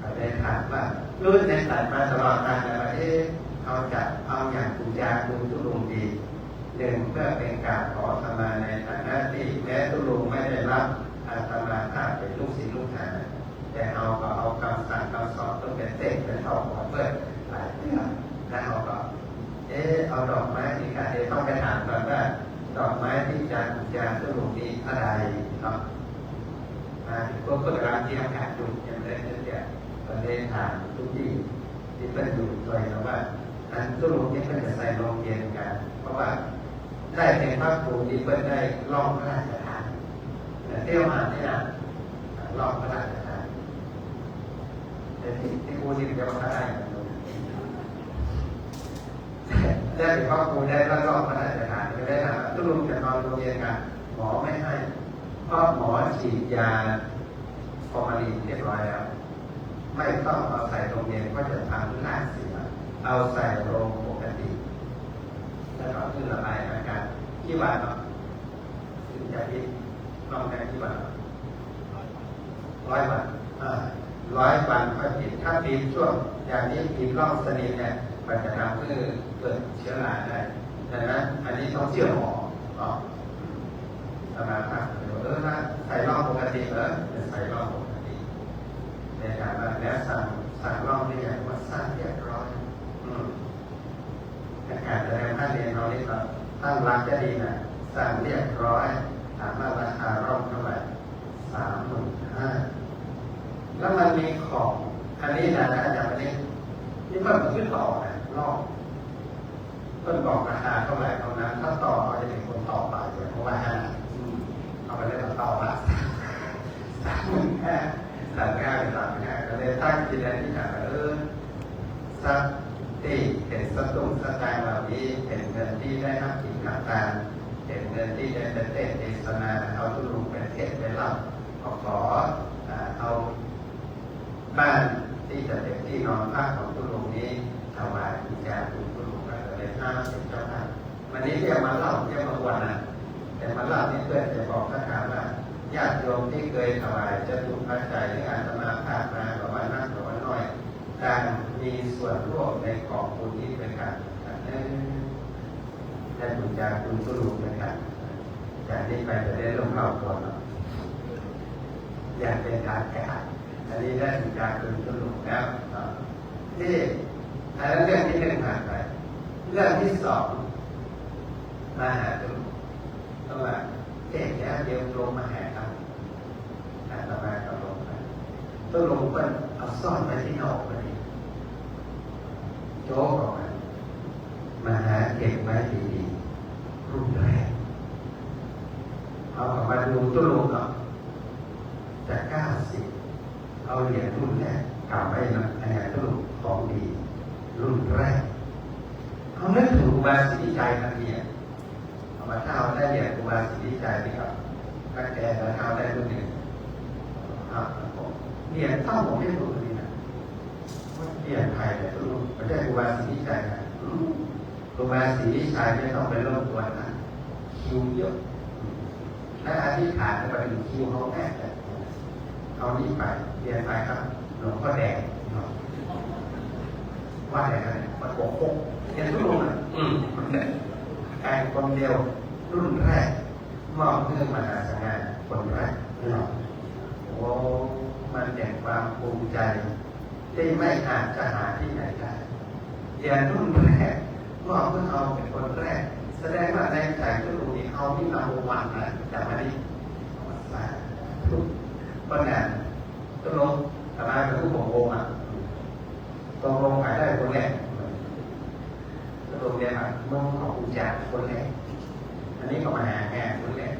ก็ได้ถามว่ารุ่นในสายมาตลอดการแต่ว่าเอาอย่างคุณยาคุณตุลุงดีหนึ่งเพื่อเป็นการขอขมาในฐานะที่แม้ตุลุงไม่ได้รับอาตมาภาพเป็นลูกศิษย์ลูกหาแต่เอาคำสั่งคำสอนต้องเป็นเต้นเป็นท่อหัวเพื่อหลายเรื่องแล้วเอาก็เอาดอกไม้ที่การต้องไปถามก่อนว่าดอกไม้ที่คุณยาตุลุงนี้อะไรเนาะพวกคนรักที่ทำงานอยู่อย่างไรนั่นแหละประเด็นถามทุกที่เป็นอยู่ตัวเราว่าอันตุลุงนี้เป็นจะใส่โรงเรียนกันเพราะว่าได้เป็นพระครูที่เพิ่นได้ล่องพระราชทานเที่ยวมาที่นั่นล่องพระราชทานแต่ที่ครูที่จะมาได้ได้เป็นพระครูได้ล่องพระราชทานก็ได้นะตุลุงจะนอนโรงเรียนกันหมอไม่ให้เพราะหมอฉีดยาฟอร์มาลีนเรียบร้อยแล้วไม่ต้องเอาใส่โรงเรียนก็จะทำหน้าเสียเอาใส่โรงปกติแล้วก็คือระบายอากาศที่วันเนาะถึงจะพิษต้องการที่วัน100 วัน100 วันก็ผิดถ้าผิดช่วงอย่างนี้ผิดร่องสนิทเนี่ยมันจะทำให้เกิดเชื้อราได้ดังนั้นอันนี้ต้องเชื่อหมอเนาะสมาธิถ้าใส่ร่องปกติใส่ร่องปกติในการว่าแล้วสั่งร่องได้อย่างว่าสร้างเรียบร้อยการแสดงท่านเรียนเรานี่ก็ตั้งรักจะดีนะสร้างเรียบร้อยถามว่าราคาร่องเท่าไหร่35,000แล้วมันมีของอันนี้นะอาจารย์วันนี้ที่เพิ่มขึ้นต่อนะร่องเพิ่มบอกราคาเท่าไหร่เท่านั้นถ้าต่อเราจะเป็นคนต่อไปเลยเพราะว่าเอาไปได้ต่อละ35,000สั่งง่ายเป็น35,000ก็เลยตั้งจิตที่จะสักที่เห็นสตุ้งสตางค์เหล่านี้เห็นเงินที่ได้รับกินรับทานเห็นเงินที่ได้เป็นเทศเทศนาเอาทุลุงเป็นเทศไปเล่าขอเอาบ้านที่จะเป็นที่นอนพักของทุลุงนี้ถวายคุณยาคุณทุลุงก็เลย50 เจ้าค่ะ วันนี้เรียกมาเล่าเรียกมาอวดนะแต่มาเล่านี่เพื่อจะบอกทหารว่าญาติโยมที่เคยถวายจะถูกปัจจัยในอาตมาภาพมาหรือว่านักหรือว่าน้อยการมีส่วนร่วมในกองบุญนี้เป็นการได้บุญจากบุญสุรุปเป็นการจากนี้ไปจะได้ลงเข้าก่อนอย่างเป็นทางการอันนี้ได้บุญจากบุญสุรุปแล้วที่อันนั้นเรื่องที่หนึ่งผ่านไปเรื่องที่สองมาหาตุลเพราะว่าเทศแล้วเดี๋ยวลงมาหาเราอาตมาก็ลงไปตุลงก็เอาซ่อนไว้ที่นอกพอดีโจ๊กออกมาหาเก็บไว้ดีๆรุ่นแรกเอาออกมาดูตุลงก่อนจาก90เอาเหรียญรุ่นแรกกล่าวไว้นะอันนี้ตุลงของดีรุ่นแรกเขานึกถึงครูบาศรีวิชัยทันทีเอามาเท่าได้เหรียญครูบาศรีวิชัยนี่ครับก็แกมาเท่าได้รุ่นหนึ่งเหรียญเท่าผมไม่รู้เลยนะเหรียญไทยแต่รุ่นไม่ใช่ครูบาศรีวิชัยนะครูบาศรีวิชัยไม่ต้องไปรบกวนนะคิวเยอะและอธิษฐานไปถึงคิวเขาแน่แต่เอานี่ไปเหรียญไปครับหลวงพ่อแดงว่าอะไรกันมันโกหกเรียนรุ่นอ่ะกลายคนเดียวรุ่นแรกมอบเรื่องมหาสังฆาคนแรกโอ้มันแห่งความภูมิใจที่ไม่อาจจะหาที่ไหนได้เรียนรุ่นแรกมอบเพื่อเอาเป็นคนแรกแสดงว่าในใจทุกคนนี้เอาที่นำวันนะแต่มาดิทุกปัญหาตกลงทำไมเป็นผู้ขององค์อ่ะตกลงขายได้คนแรกตรงนี้ครับมึงของกูจากคนแรกอันนี้ก็มาหาแง่คนแรก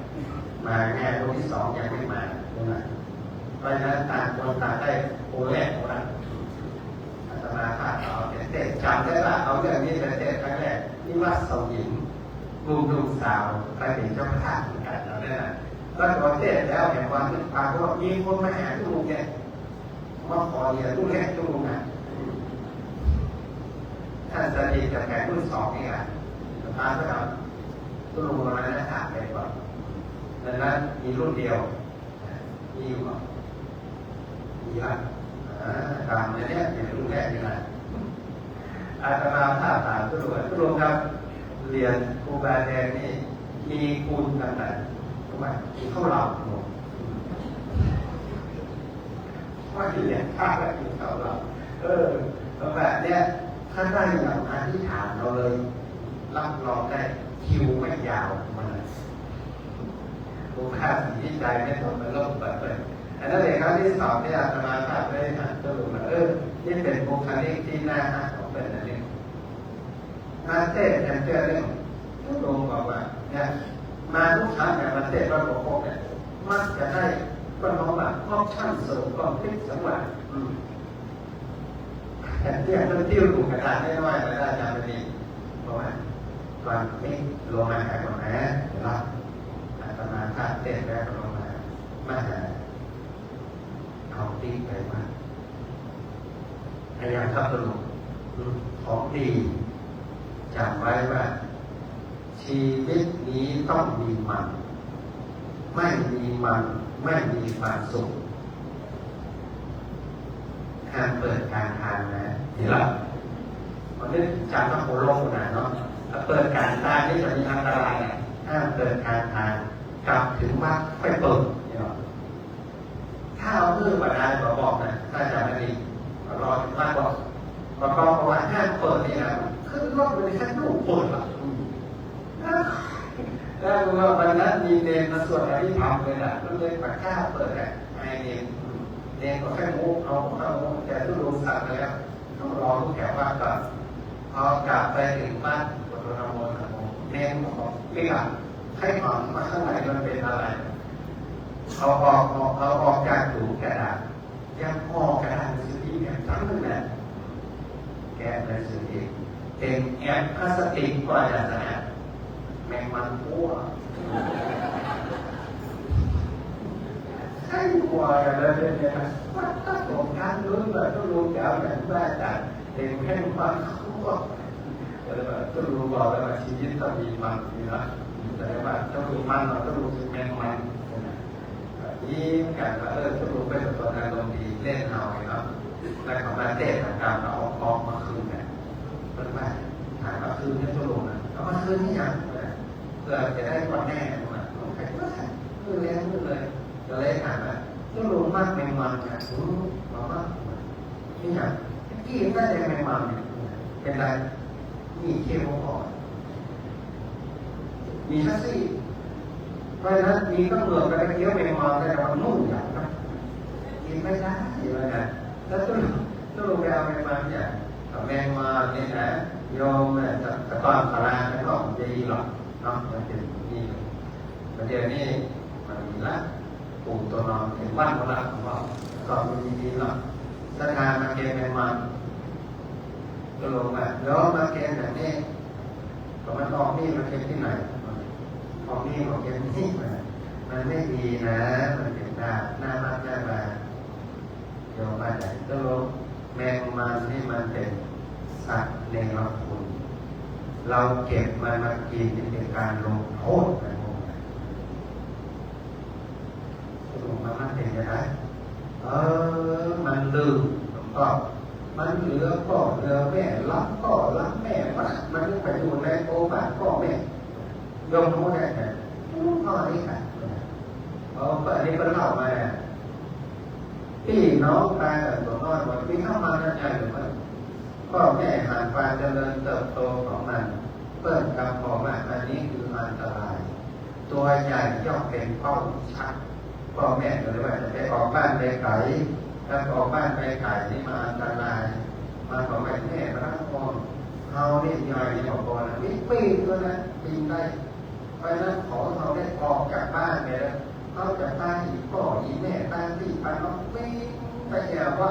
มาแง่คนที่สองยังไม่มาเพราะฉะนั้นต่างคนต่างได้คนแรกคนละอาตมาขาดเอาเทศจำได้ว่าเอาเรื่องนี้เป็นเทศครั้งแรกที่วัดเสาหินลุงสาวไปเป็นเจ้าภาพกันแล้วเนี่ยแล้วพอเทศแล้วเห็นความที่ปากว่ามีคนมาหาทุกลุงเนี่ยมาขอเรียนรุ่นแรกทุกลุงอ่ะท่านจะดีกับแขกรุ่นสองนี่แหละตามก็ทำรุ่นประมาณนั้นถามไปก่อนดังนั้นมีรุ่นเดียวมีอยู่ก่อนมีละตามในนี้เป็นรุ่นแรกนี่แหละอาตมาถ้าถามทุกลุงครับเรียนครูบาแดงนี่มีคุณขนาดถูกไหมมีเข้าหลับหมดว่าเรียนข้าแล้วมีเข้าหลับแบบเนี้ยถ้าได้อย่างอธิษฐานเราเลยรับรองได้คิวไม่ยาวมาคุณค่าสิ่งที่ใจไม่ต้องมาลบแบบเลยอันนั้นเลยครั้งที่สองที่อาตมาถามได้หันตัวลงมานี่เป็นบุคลิกที่น่าหาของเป็นอะไรมาเทศอย่างเจอเรื่องตัวลงบอกว่าเนี่ยมาทุกครั้งเนี่ยมาเทศว่าบอกพวกเนี่ยมักจะได้ก็น้องแบบออปชั่นเสริมความคิดสังวรแต่ที่อาจจะติ้วถูกกระดาษได้น้อยแล้วอาจารย์ไม่ดีเพราะว่าก่อนนี้ลงมาหาก่อนนะเดี๋ยวเราอาตมาพาเต้นแล้วลงมาหาเอาตีไปมาพยายามทับตัวลงของดีจำไว้ว่าชีวิตนี้ต้องมีมันไม่มีมันไม่มีความสุขห้ามเปิดการทานนะเห็นหรอวันนี้จำว่าโคโลกนะเนาะเปิดการทานนี่จะมีอันตรายห้ามเปิดการทานกลับถึงวัดไปเปิดถ้าเอาเพื่อมาได้บอกนะถ้าจำไม่ดีรอถึงวัดบอกว่าห้ามเปิดนี่นะขึ้นรถเลยแค่ลูกเปิดละแล้ววันนั้นมีเนรมาสวดอภิธรรมเลยนะแล้วเลยปากกล้าเปิดอ่ะไอเนรก็แค่โม้เอาแต่ทุกดวงสั่งแล้วต้องรอทุกแถวว่าก่อนพอกลับไปถึงบ้านบทธรรมเนรบอกไม่หลับให้ถอนมาข้างในมันเป็นอะไรเอาออกจากถุงกระดาษยังห่อกระดาษหนังสือพิมพ์แบบทั้งนั้นแหละแกะหนังสือพิมพ์เต็มแอปพลาสติกก็จะสะอาดแมงมันพัวใช่กว่าอะไรเนี่ยว่าถ้าผมการลุ้นแบบต้องรู้แก้วอย่างบ้าจัดเต็มแค่ความคั่ว ก็เลยว่าต้องรู้บอกแล้วว่าชีวิตต้องมีมันนี่นะแต่ว่าต้องรู้มันเราต้องรู้สึกแม่นมันนี่การว่าต้องรู้เป็นตัวอารมณ์ดีเล่นเอาเนาะแล้วของมาเต้นการเราออกมาคืนเนี่ยเป็นว่าหามาคืนที่ต้องรู้นะเอามาคืนนี่อย่างเพื่อจะได้ก่อนแน่มาใครก็ใช่มือแรงมือเลยก็เลยถามว่าต้องรู้มากแมงมันนะบอกว่านี่อย่างที่ได้แมงมันเป็นไรมีเขี้ยวอ่อนมีชักซี่เพราะฉะนั้นมีก็เหลือไปเคี้ยวแมงมันแต่มันนุ่มอย่างนะกินไม่ได้เลยนะแล้วต้องลงไปเอาแมงมันอย่างแมงมันเนี่ยนะโยมเนี่ยจะตอนสลาไม่ต้องดีหรอกเนาะมันเป็นนี่ประเดี๋ยวนี้มันมีละปู่ตัวนอนเห็นบ้านของเราของเราตอนมันดีๆเนาะสถานมาเก็บแมงมันก็ลงมาแล้วมาเก็บแบบนี้ก็มันออกนี่มาเก็บที่ไหนออกนี่มาเก็บนี่มันไม่ดีนะมันเป็นหน้าบ้านหน้าบ้านโยมมาไหนก็ลงแมงมันนี่มันเป็นสัตว์ในเราคุณเราเก็บมันมากินเป็นการลงโทษนะลงมามันเป็นยังไงมันลืมก็มันเหลือพ่อเหลือแม่รับพ่อรับแม่มันไปอยู่ในโอบ้านพ่อแม่ยมรู้ได้แต่พ่อนี่ค่ะอันนี้เป็นเล่ามาพี่น้องตายแต่ตัวน้อยวันที่เข้ามาในใจหรือไม่พ่อแม่ห่างความเจริญเติบโตของมันเปิดกำบอกว่าอันนี้คืออันตรายตัวใหญ่ย่อมเป็นเป้าชัดพ่อแม่หรือว่าจะไปออกบ้านไปไกลถ้าออกบ้านไปไกลนี่มาอันตรายมาของแม่มาทั้งพ่อเขาเนี่ยใหญ่เนี่ยบอกก่อนนะวิ่งปีนด้วยนะปีนได้เพราะนั้นขอเขาได้ออกจากบ้านไปแล้วเขาจะตายอีกพ่ออีแม่ตายที่ไปน้องวิ่งไปแอบว่า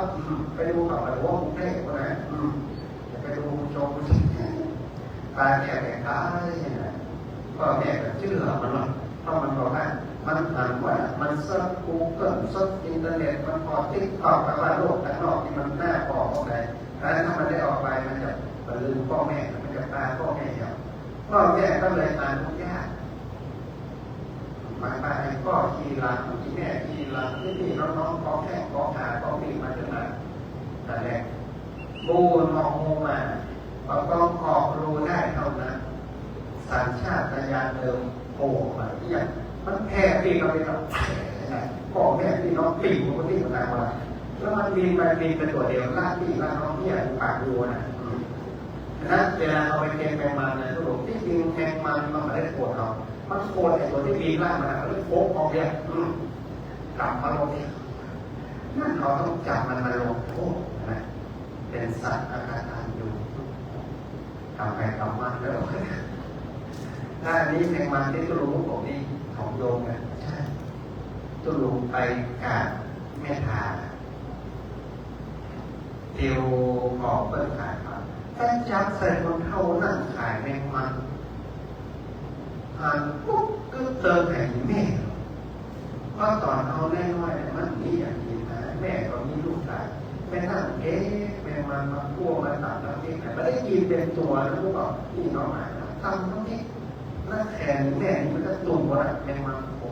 ไปดูเขาไปว่ากรุงเทพคนนั้นจะไปดูชมตายแก่ตายเนี่ยพ่อแม่ก็เชื่อมันหรอกเพราะมันบอกว่ามันอ่านว่ามันเซิร์ชกูเกิลเซิร์ชอินเทอร์เน็ตมันพอติ๊กตอกกับว่าโลกข้างนอกที่มันหน้าออกออกไปแล้วถ้ามันได้ออกไปมันจะลืมพ่อแม่มันจะตายพ่อแม่อย่างพ่อแม่ก็เลยอ่านทุกอย่างมาให้พ่อขี่หลังที่แม่ขี่หลังที่พี่น้องๆขอแค่ขอหาขอปีมาจนมาแต่แรกบูนออกมูมาพอต้องออกรูได้เท่านั้นสัญชาตญาณเดิมโผล่มาอย่างมันแพ้ปีกเราไปแล้วพ่อแม่พี่น้องปีกมันที่มันตายมาแล้วมันบินไปบินเป็นตัวเดียวลากพี่ลากน้องเนี่ยปากรูนะนะเวลาเราไปเก็บแมงมันนะทุกคนที่จริงแมงมันมันไม่ได้โกรธเรามันโกรธไอ้ตัวที่บินลากมันเขาเรียกโฟกออกเนี่ยกลับมาลงเนี่ยนั่นเราต้องจับมันมาลงโทษนะเป็นสัตว์อาการอยู่ทำไปทำมาแล้วถ้าอันนี้แมงมันที่ตุลุงผมนี่ของโยมนะใช่ตุลุงไปกราบแม่ทาเตียวขอเปิดขายมาแต่จับใส่คนเท่านั่งขายแมงมันอ่านปุ๊บก็เติมแห่งแม่เพราะตอนเอาแน่น้อยมันมีอย่างนี้นะแม่ก็มีลูกชายแม่นั่งแมงมันมาพั่วมาตัดแล้วนี่ไม่ได้กินเป็นตัวนะพวกเราพี่น้องหมายนะทำตรงนี้แล้วแขนแม่นี่มันจะตุ่มว่าแมงมันโผล่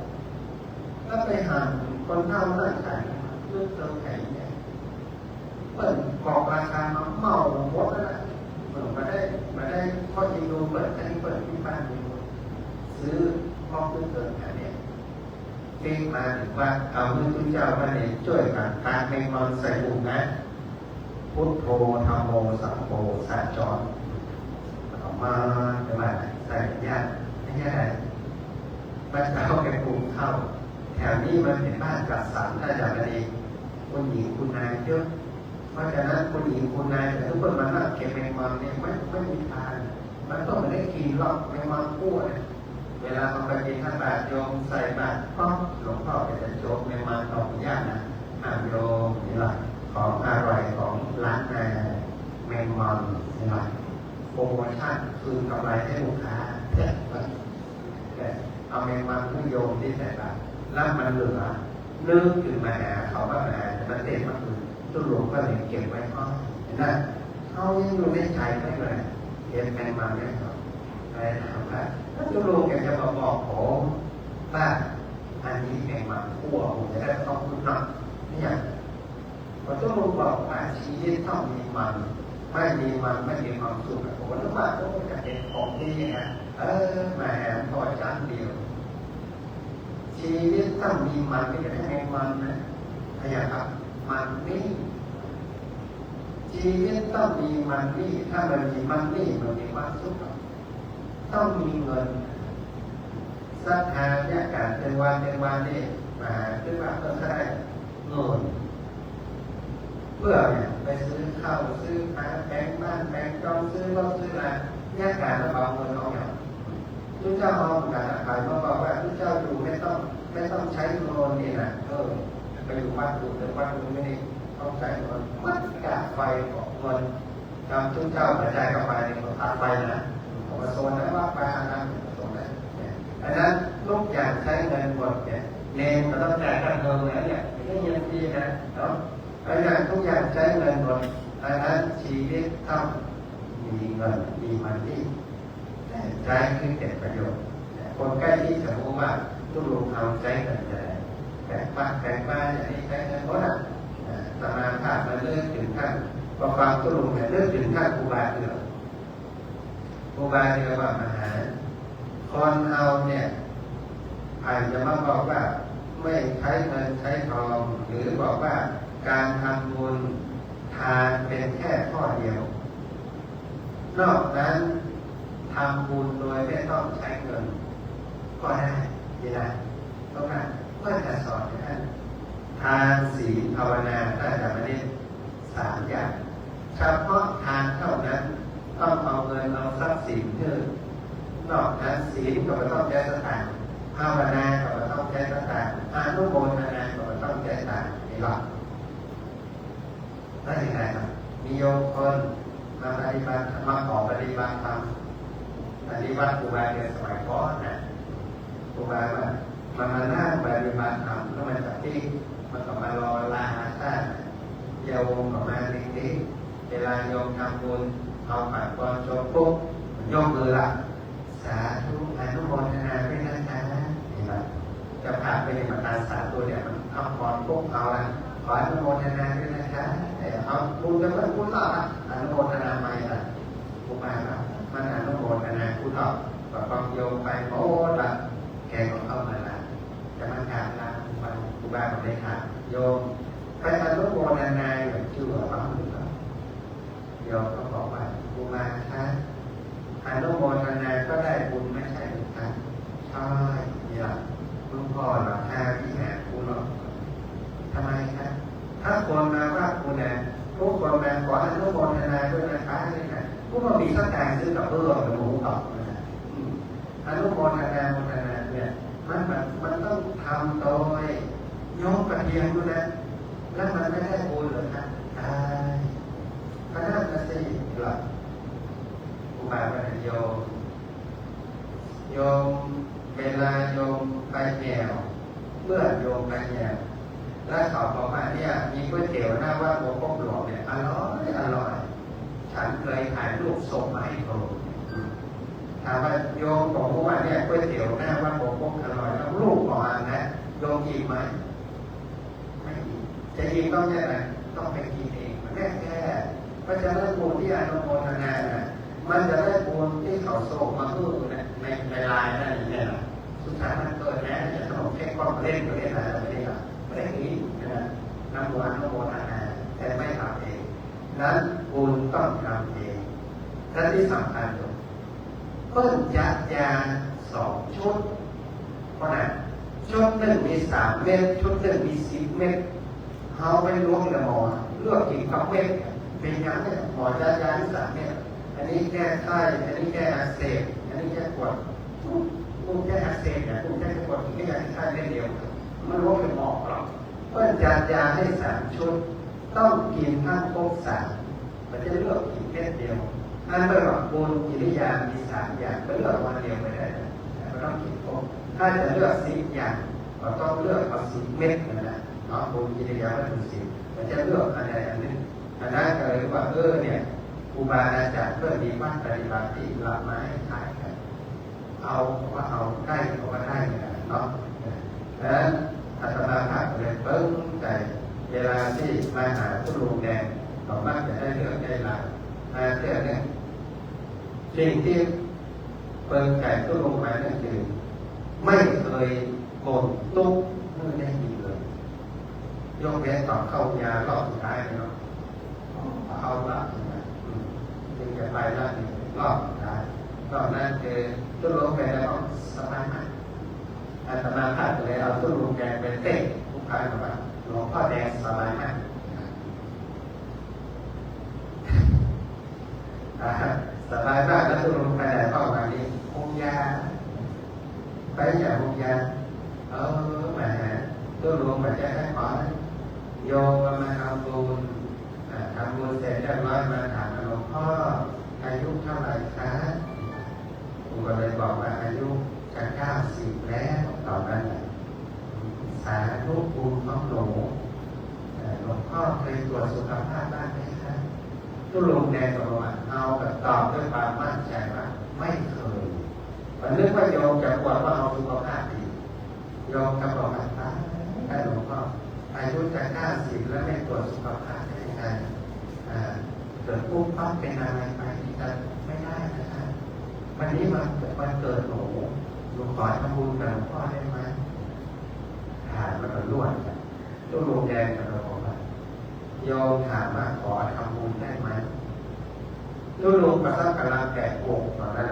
แล้วไปหาคนเท่านั่งขายเรื่องเติมแห่งเนี่ยเปิดบอกราคามาเมาหมดแล้วนะมาได้ข้อจริงดูเปิดที่บ้านดูซื้อห้องซื้อเกินแค่นี้เรียกมาถึงว่าเอาเงินทุนเจ้ามาเนี่ยช่วยกันการแมงมันใส่บุญนะพุทโธธรรมโมสังโฆสัจจรออกมาเป็นว่าใส่ญาติไม่ใช่อะไรมันจะเข้าไปปรุงเข้าแถวนี้มันเป็นบ้านจัดสรรถ้าอย่างนี้คุณหญิงคุณนายเยอะเพราะฉะนั้นคุณหญิงคุณนายแต่ทุกคนมานั่งเก็บแมงมันเนี่ยไม่มีทางมันต้องไม่ได้กินหรอกแมงมันกู้เนี่ยเวลามันไปกินข้าวบาตรโยมใส่บาตรพ่อหลวงพ่อจะโจมแมงมันของญาตินะโยมนี่แหละของอร่อยของร้านแมงมันนี่แหละโปรโมชั่นคืนกำไรให้ลูกค้าแต่เอาแมงมันผู้โยมที่ใส่บาตรแล้วมันเหลือนึกถึงมาหาเขาว่ามันเต็มมันคือตัวหลวงก็เลยเก็บไว้ก็เห็นไหมเขายังอยู่ในใจไม่เลย เห็นแมงมันไหมครับอะไรถามว่าถ้าจุลุงแกจะมาบอกผมว่าอันนี้แมงมันคั่วผมจะได้ต้องพูดนักเนี่ยพอจุลุงบอกว่าชีวิตต้องมีมันไม่มีมันไม่มีความสุขผมนึกว่าโอ้จะเป็นของดีนะแหมพอจานเดียวชีวิตต้องมีมันไม่ใช่แมงมันนะพยายามครับมันนี่ชีวิตต้องมีมันนี่ถ้ามันมีมันนี่มันมีความสุขต้องมีเงินศรัทธาเนี่ยการเป็นวันนี่มาคือว่าเพื่อได้เงินเพื่อเนี่ยไปซื้อข้าวซื้อปลาแบงบ้านแบงจองซื้อรถซื้ออะไรเนี่ยการระบายเงินเอาอย่างทุกเจ้าเอาการขายมาบอกว่าทุกเจ้าอยู่ไม่ต้องใช้เงินนี่นะไปอยู่วัดอยู่ในวัดอยู่ไม่ได้ต้องใช้เงินวัดกาไฟของเงินทำทุกเจ้ากระจายกาไฟในของทางไฟนะของโซนนั้นว่าไปอันนั้นโซนนั้นอันนั้นทุกอย่างใช้เงินหมดเนี่ยเนมมันต้องจ่ายค่าเทอมแล้วเนี่ยไม่เงินดีนะเนาะอันนั้นทุกอย่างใช้เงินหมดอันนั้นชีวิตต้องมีเงินมีมันที่ใช้คือเก็บประโยชน์คนใกล้ที่จะรู้ว่าทุกลงเอาใช้เงินจะแต่ป้าอย่างนี้ใช้เงินหมดอ่ะสมาธิมันเลื่อนถึงขั้นพอฟังทุกลงเนี่ยเลื่อนถึงขั้นครูบาเดือครูบาเดือว่ามหาคนเอาเนี่ยอาจจะมาบอกว่าไม่ใช้เงินใช้ทองหรือบอกว่าการทำบุญทานเป็นแค่ข้อเดียวนอกนั้นทำบุญโดยไม่ต้องใช้เงินก็ได้ดีนะเพราะว่าเมื่อจะสอนท่านทานศีลภาวนาถ้าจะไม่ได้3 อย่างเฉพาะทานเท่านั้นต้องเอาเงินเอาทรัพย์สินเพิ่มนอกนั้นศีลก็ไม่ต้องใช้สตางค์ภาวนาก็ไม่ต้องใช้สตางค์อนุโมทนาก็ไม่ต้องใช้สตางค์นี่หรอกได้ยังไงครับมีโยมคนมาปฏิบัติมาขอปฏิบัติธรรมปฏิบัติครูบาเดือนสมัยก่อนนะครูบาว่ามันมานั่งปฏิบัติธรรมแล้วมันจะที่มันก็มารอลาชาติโยมก็มาเล็กๆเวลาโยมทำบุญเอาปัดกรโชว์ปุ๊บโยมมือละสาธุอนุโมทนาด้วยนะคะเห็นไหมจะผ่านไปในมาตราสาธุเนี่ยมันเอากรปุ๊บเอาละขออนุโมทนาด้วยนะคะเอาบุญจะเพิ่มบุญต่อละอนุโมทนาใหม่ละครูบาแบบมันอนุโมทนาคุณต่อก็ฟังโยมไปโอ้ละแกก็เข้ามาละจะมาถามละครูบาบอกได้ค่ะโยมไปอนุโมทนาแบบชื่อว่าฟังหรือเปล่าโยมก็บอกว่าครูบาคะอนุโมทนาก็ได้บุญไม่ใช่หรือคะใช่เนี่ยหลวงพ่อหลับท่าที่หาคุณหรอกทำไมคะถ้าคนมาว่าคุณเนี่ยทุกคนมาขออนุโมทนาด้วยนะคะนี่นะพวกเรามีสักการซื้อกับเพื่อนหรือหมูตอบนะอนุโมทนาเนี่ยมันต้องทำโดยยกกระเทียมด้วยนะแล้วมันไม่ได้บุญหรอกนะพระนาฏสิหลับอุบาทโยมเวลาโยมไปแนวเมื่อโยมไปแนวแล้วเขาบอกว่าเนี่ยมีก๋วยเตี๋ยวหน้าวัดหลวงพ่อหลวงเนี่ยอร่อยฉันเคยถ่ายรูปส่งมาให้เขาถามว่าโยมบอกว่าเนี่ยก๋วยเตี๋ยวหน้าวัดหลวงพ่ออร่อยแล้วลูกบอกนะโยมกินไหมไม่กินจะกินต้องเนี่ยนะต้องไปกินเองมันแค่เพราะฉะนั้นบุญที่อนุโมทนานะมันจะได้บุญที่เขาส่งมาเพื่อในลายนั่นเนี่ยนะสุดท้ายมันเกิดนะจะต้องแค่ความเล่นกับเล่นอะไรไม่ได้หรอกไม่ได้นี้นะนำบุญอนุโมทนาแต่ไม่ทำเองนั้นบุญต้องทำเองและที่สำคัญเลยเพิ่มยัดยา2 ชุดเพราะนั้นชุดหนึ่งมี3 เม็ดชุดหนึ่งมี10 เม็ดเขาไปล้วงเลยหมอเลือกกินกับเม็ดเป็นยังไงหมอยัดยาที่3 เม็ดอันนี้แก้ไข้อันนี้แก้อักเสบอันนี้แก้ปวดผู้แก้อักเสบเนี่ยผู้แก้ปวดที่ยาที่ไข้เม็ดเดียวมันล้วงเป็นหมอหรอกเพิ่มยัดยาให้3 ชุดต้องกินทั้งครบ3มันจะเลือกกินเม็ดเดียวนั่นไม่หรอกบุญกิริยามี3 อย่างก็เลือกวันเดียวไม่ได้ไม่ต้องกินครบถ้าจะเลือก10 อย่างก็ต้องเลือกเอา10 เม็ดนะบุญกิริยาก็ถึง10มันจะเลือกอะไรอันนึงอันนั้นก็เลยว่าเนี่ย ครูบาอาจารย์เพื่อมีวัดปฏิบัติที่หลับไม้ขายกันเอาว่าเอาได้เอาว่าได้เนาะแล้วอาตมาภาพเลยเบิ้งใจเวลาที่มาหาผู้ลุงแดงเรามักจะได้เรื่องได้ราวมาเรื่องเนี่ยสิ่งที่เปิ้งใจผู้ลุงมาเนี่ยคือไม่เคยบ่นตุ๊กไม่ได้ยินเลยยกเว้นตอนเข้ายารอบสุดท้ายเนาะเอาละจึงจะไปละรอบสุดท้ายรอบนั้นคือผู้ลุงไปแล้วสบายมากอาตมาภาพเลยเอาผู้ลุงแดงไปเต้นทุกครั้งแบบหลวงพ่อแดงสบายมากสบายมากแล้วผู้ลุงไปไหนเข้ามานี้คงยาไปอย่างคงยามาผู้ลุงมาจะให้ขอโยมมาทำบุญเสร็จเรียบร้อยมาถามหลวงพ่ออายุเท่าไหร่คะผมก็เลยบอกว่าอายุจะ90แล้วต่อไปสาธุบุญของหลวงพ่อเคยตรวจสุขภาพบ้างไหมคะทุลุงแดงบอกว่าเอาแบบตอบด้วยความมั่นใจว่าไม่เคยมันนึกว่าโยมจะบอกว่าเอาสุขภาพดีโยมจะบอกว่าถ้าหลวงพ่ออายุจะ90แล้วไม่ตรวจสุขภาพได้ยังไงเกิดปุ๊บปั๊บเป็นอะไรไปที่จะไม่ได้นะครับวันนี้มันเกิดหนูขอทำบุญกับหลวงพ่อได้ไหมถามมันก็ล้วนตู้ลุงแดงกับเราบอกว่าโยมถามว่าขอทำบุญได้ไหมตู้ลุงประทับกำลังแกะโกตอนนั้น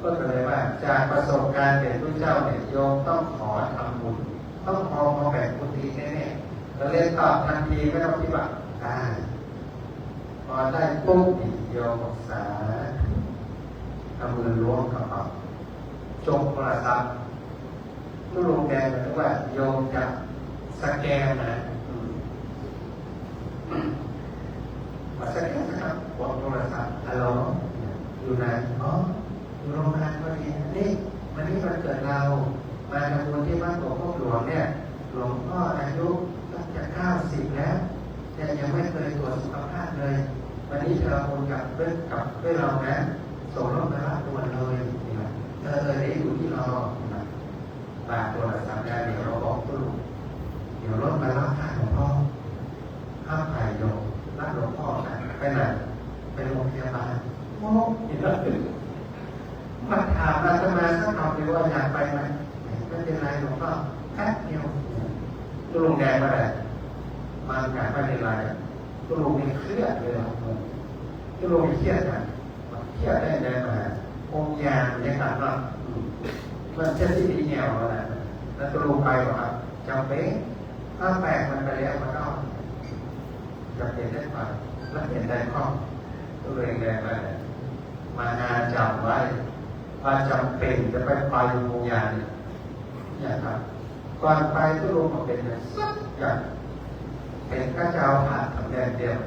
ก็เลยว่าจากประสบการณ์เป็นผู้เจ้าเนี่ยโยมต้องขอทำบุญต้องพอแบ่งบุญทีแน่ๆเราเรียนตอบทันทีไม่ต้องคิดว่าได้พอได้ปุ๊บโยมบอกสาทำมือล้วงกระเป๋าจงโทรศัพท์ตู้ลุงแดงบอกว่าโยมจะสแกนนะมาสแกนนะครับวางโทรศัพท์ฮัลโหลอยู่ไหนอยู่โรงงานพอดีนี่วันนี้วันเกิดเรามาทำบุญที่วัดหลวงพ่อหลวงเนี่ยหลวงพ่ออายุตั้งจะ90แล้วแต่ยังไม่เคยตรวจสุขภาพเลยวันนี้เราคงกับด้วยเรานะส่งรถไปรับตัวเลยได้อยู่ที่รอฝากโทรศัพท์ได้เดี๋ยวเราบอกตู้เดี๋ยวรถมารับข้าหลวงพ่อข้าถ่ายโยมรับหลวงพ่อไปไหนไปโรงพยาบาลเห็นแล้วมาถามอาตมาสักคำเดียวว่าอยากไปไหมไม่เป็นไรหลวงพ่อแป๊บเดียวตู้ลุงแดงมาเลยมาอยากไปในไรตู้ลุงมีเครียดเลยตู้ลุงมีเครียดนะเครียดได้ไงมาองยางยังตัดเนาะมันเช่นที่ดีแนวอะไรแล้วตู้ลุงไปบอกครับจำเป็นถ้าแปลกมันไปแล้วมันก็จะเปลี่ยนได้ไหมแล้วเปลี่ยนได้ข้อตู้ลุงแดงมาหาจำไว้ว่าจำเป็นจะไปวงยาเนี่ยครับก่อนไปทุลุงก็เป็นสักอย่างเป็นข้าเจ้าผ่านทำแดงเดียว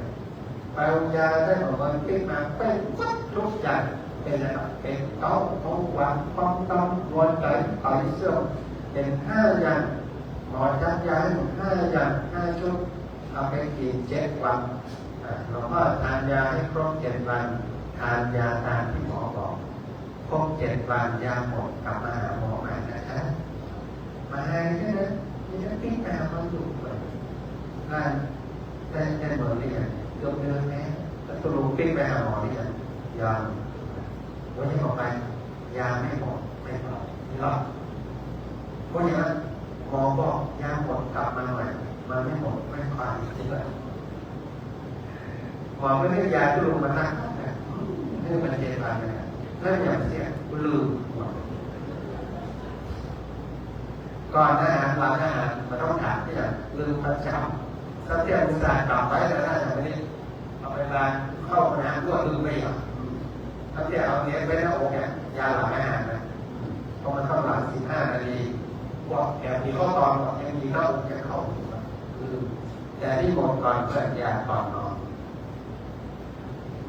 ไปวงยาได้บอกว่าขึ้นมาเป็นวัดทุกอย่างเป็นอะไรเป็นโต๊ะห้องวางห้องต้องนวลใจไต่เสื้อเป็น5 อย่างหมอจัดยาให้หมด5 อย่าง5 ชุดเอาไปกิน7 วันหลวงพ่อทานยาให้ครบ7 วันทานยาตามที่หมอบอกครบ7 วันยาหมดกลับมาหาหมอใหม่นะครับมาให้แค่นั้นมีแค่ปิ๊กไปหาความสุขเลยนั่นได้เหมือนนี่ยกเดินแม่แล้วตัวลุงปิ๊กไปหาหมอนี่ยาวันนี้บอกไปยาไม่หมดไม่พอนี่หรอกเพราะฉะนั้นหมอบอกยาหมดกลับมาหน่อยมันไม่หมดไม่พอจริงเลยหมอไม่ได้ยาตัวลุงมาตั้งให้มันเจ็บไปเลยแล้วอย่างเสียลืมก่อนอาหารหลังอาหารมันต้องถามที่จะลืมประจำถ้าเทียบอุตสาหกรรมไว้แล้วน่าจะไม่ได้เอาไปล้างเข้าน้ำก็ลืมไปอีกถ้าเทียบเอาเนี้ยไว้แล้วโอเคยาหลังอาหารนะเพราะมันเข้าหลัง15 นาทีว่าแอบมีข้อตอนยังมีเข้าจะเข้าลืมแต่ที่หมดก่อนเพื่อยาก่อนนอน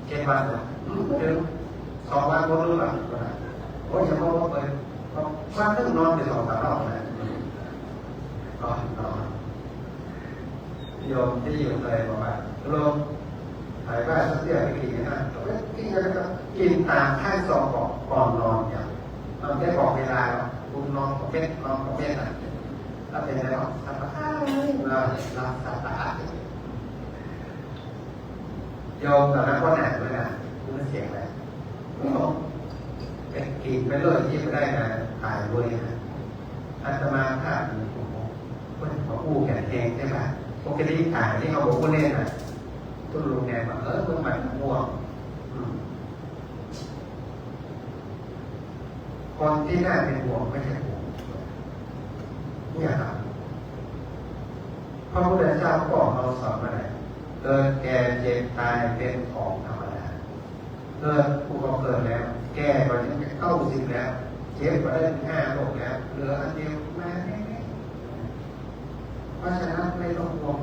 7 วันถึง2 วันก็รู้แบบโอ้ยอย่าบอกว่าเปิดวันนึงนอนไป2-3 รอบนะนอนโยมที่อยู่เลยบอกว่าโยม ถ่ายว่าเสียไปกินนะกินกันก็กินตามข้างซองก่อนนอนเนี่ยเราไม่ได้บอกเวลาหรอกคุณนอนกับเม็ดนอนกับเม็ดอ่ะถ้าเป็นอะไรก็สัปดาห์เราสัปดาห์โยมตอนนั้นก็หนักเลยนะคุณเสียงอะไรเป็นกินไปเลยที่ไม่ได้นะตายด้วยนะอาตมาภาพนี่โอ้โหมันขออู้แก่แทงใช่ไหมปกติถ่ายที่เขาบอกว่าเล่นอ่ะต้นลุงแดงบอกมันมันม่วงคนที่น่าเป็นห่วงไม่ใช่ห่วงเนี่ยครับพระพุทธเจ้าบอกเราสอนอะไรเกิดแก่เจ็บตายเป็นของธรรมดาเกิดผู้ก็เกิดแล้วแก่ก็ยังจะเข้าสิบแล้วเจ็บก็ได้5 โรคแล้วเหลืออันเดียวมาแน่ๆเพราะฉะนั้นไม่ต้องห่วง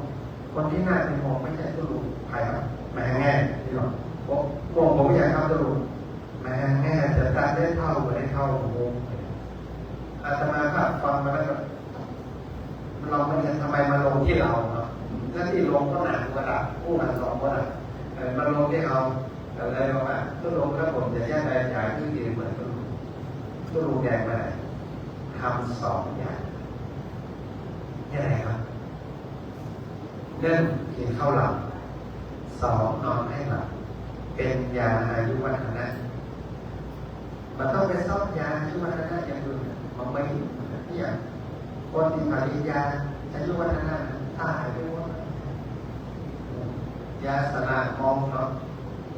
คนที่น่าเป็นห่วงไม่ใช่ตัวลุงใครครับมาแง่ที่หรอกผมอยากทำตัวลุงมาแง่จะตัดได้เท่าไม่ได้เท่าผมอาตมาครับฟังมาแล้วเราไม่ทำไมมาลงที่เราเนาะถ้าที่ลงก็หนักกว่าดับผู้หนักสองก็หนักมาลงที่เราอะไรบอกว่าตัวลงแล้วผมจะแยกรายจ่ายที่ดีเหมือนตัวลุงแดงมาทำ2 อย่างนี่อะไรครับ1กินข้าวหลับ2นอนให้หลับเป็นยาอายุวัฒนะมันต้องไปซ่อมยาอายุวัฒนะอย่างอื่นมันไม่เนี่ยคนที่ผลิตยาอายุวัฒนะตายไปหมดยาสลากมองเนาะ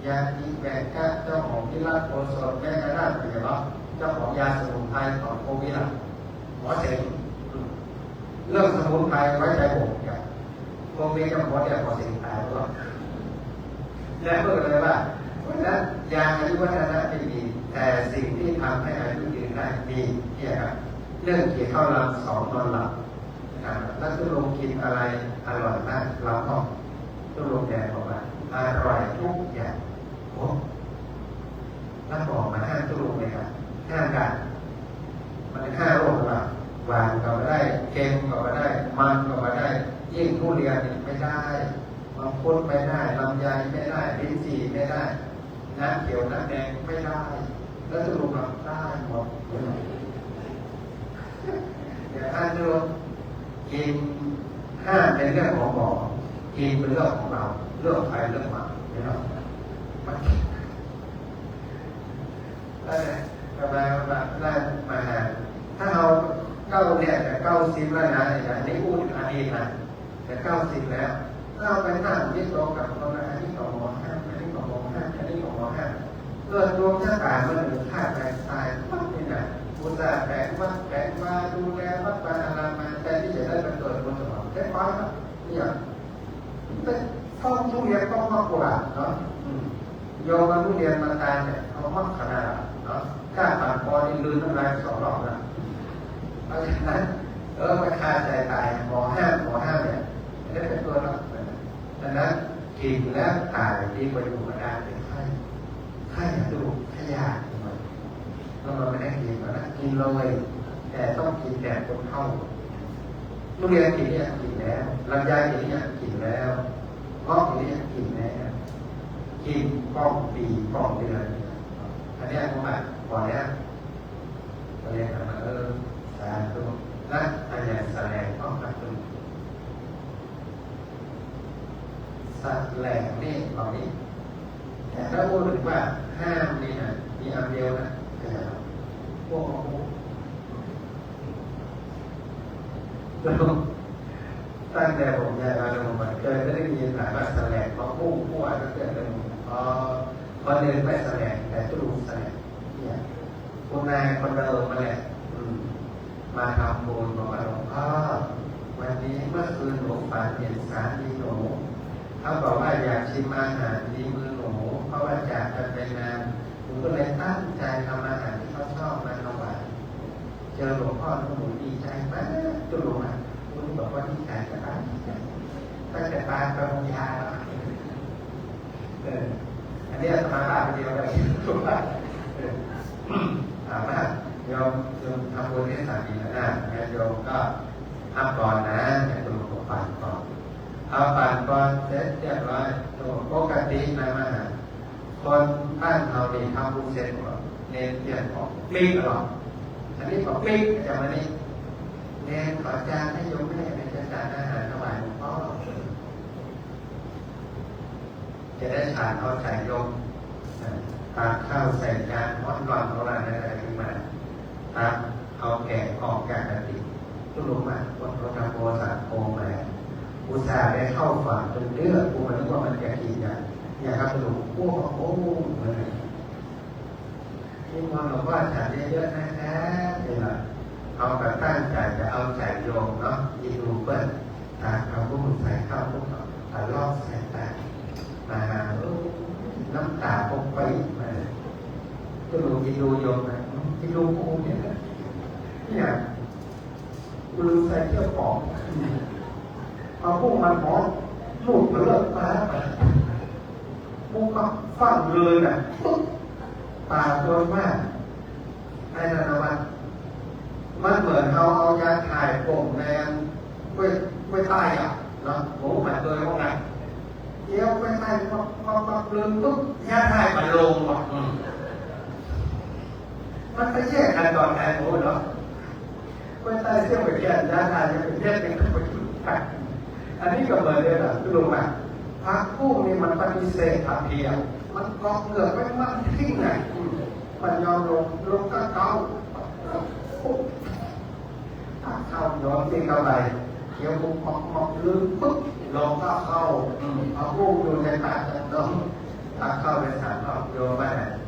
ยาดีแบกก้าเจ้าของที่รักโอสถแม่กระด้างไปเนาะเจ้าของยาสมุนไพรของโควิดหมอเสงเรื่องสมุนไพรไว้ใจผมอย่างโควิดกับหมอเนี่ยหมอเสงตายแล้วและเมื่อเลยว่าเพราะฉะนั้นยาอายุวัฒนะไม่มีแต่สิ่งที่ทำให้อายุยืนได้มีเนี่ยครับเรื่องกินข้าวหลับ2นอนหลับแล้วตุลงกินอะไรอร่อยมากเราก็ตุลงแดงบอกว่าอร่อยทุกอย่างโอ้แล้วบอกมาห้ามตุลงเลยครับห้ามกันมัน5 โรคหรือเปล่าหวานก็ไม่ได้เค็มก็ไม่ได้มันก็ไม่ได้ยิ่งทุเรียนไม่ได้มังคุดไม่ได้ลำไยไม่ได้ลิ้นจี่ไม่ได้น้ำเขียวน้ำแดงไม่ได้แล้วตุลงได้หมดอย่างท่านตุลงกินห้ามเป็นเรื่องของหมอกินเป็นเรื่องของเราเรื่องใครเรื่องมันไม่หรอกมันได้มาหาถ้าเรา9เนี่ยแต่90แล้วนะอย่างนี้พูดอันนี้นะแต่90แล้วเราไปนั่งยึดโลกับเราอันนี้ของหมอห้ามอันนี้ของหมอห้ามอันนี้ของหมอห้ามเกิดดวงชะตามันหรือค่าแรงตายปั๊บนี่นะอุตส่าห์แบกมาดูแลวัดปาอารามาแต่ที่จะได้มาเกิดบนสวรรค์ได้ป้าครับเนี่ยเป็นท่องทุเรียนก็มากกว่าเนาะโยมมาทุเรียนมาตายเนี่ยเขามากขนาดเนาะกล้าผ่านคอนี่ลืนน้ำลาย2 รอบนะเพราะฉะนั้นมาฆ่าใจตายหมอห้ามเนี่ยไม่ได้เป็นตัวหรอกดังนั้นกินแล้วตายดีกว่าอยู่มาได้เป็นไข้ดูขยะเราไม่ได้กินนะกินเลยแต่ต้องกินแบบคนเข้าทุเรียนกินเนี่ยกินแล้วลำไยกินเนี่ยกินแล้วงอกกินเนี่ยกินแล้วกินป้องปีป้องเดือนอันนี้ผมอ่ะก่อนเนี้ยเรียนมาสาธุและอันนี้แสดงป้องกันตัวสัตว์แหลกนี่ตอนนี้แต่ถ้าพูดถึงว่าห้ามนี่นะมีอันเดียวนะพวกตั้งแต่ผมย้ายมาลงมาเคยไม่ได้ยินหลายว่าแสลงมาพุ่งอะไรก็เกิดเลยพอเดินไปแสลงแต่ตู้แสลงเนี่ยคุณนายคนเดิมมาแหละมาทำบุญบอกว่าหลวงพ่อวันนี้เมื่อคืนหลวงฝันเห็นสามีหนูเขาบอกว่าอยากชิมอาหารดีมือหนูเพราะว่าจากกันไปนานหนูก็เลยตั้งใจทำอาหารที่เขาชอบมาถวายเจอหลวงพ่อหนูดีใจมากจุลงอ่ะคุณบอกว่าดีใจจะตายตั้งแต่ตายไปมยาอันนี้สมาธิเดียวกันถูกป่ะถามว่าโยมทำบุญให้สามีแล้วนะโยมก็ทำก่อนนะแต่คุณหลวงพ่อก่อน เอาผ่านก่อนเสร็จเรียบร้อยปกตินะมหาคนบ้านเราเนี่ยทำบุญเสร็จหมดเน้นเปลี่ยนออกกลิ้งหรอกอันนี้ก็กลิ้งจะมานี่เน้นขอจานให้โยมแม่เป็นจานอาหารถวายหลวงพ่อจะได้ทานเอาใจโยมตักข้าวใส่จานร้อนๆอะไรขึ้นมาตักเอาแกะออกจากกระติกทุกลงมาวัดพระธรรมโอสถโคมาอุตส่าห์ได้เข้าฝันจนเลือกกูมันนึกว่ามันจะกินอย่างครับหลวงพ่อโอ้เหมือนที่มองหลวงพ่อฉันเยอะๆนะคะนี่แหละเอาแบบตั้งใจจะเอาใจโยมเนาะยินดูเปิ้ลตาเขาพวกมึงใส่ข้าวพวกเขาตาลอกใส่ตามาน้ำตาพวกไปมาก็ดูยินดูโยมนะยินดูกูเนี่ยกูลืมใส่เสื้อปอกเอาพวกมันหอมลูกเลิกมาไปพวกก็ฟังเลยนะตาโดนมากในระดับมันเหมือนเอายาถ่ายโป่งแดงไว้ใต้อ่ะเนาะหมูมันเลยว่าไงเดี๋ยวไว้ใต้พอลืมปุ๊บยาถ่ายมันลงหมดมันไปแยกกันก่อนไอ้หมูเนาะไว้ใต้เสื้อไปแก่ยาถ่ายจะเป็นแยกเป็นคนไปอันนี้ก็เหมือนเดิมนะรู้ไหมพักผู้นี่มันปฏิเสธผักเพียมันกอกเกิดไม่มันทิ้งไงมันยอมลงก็เก่าถ้าเข้ายอมที่เข้าไปเขียวปุ๊บมอกลืมปุ๊บลงก็เข้าเอาผู้ดูในปากจะต้องถ้าเข้าไปถามเขาโยมไป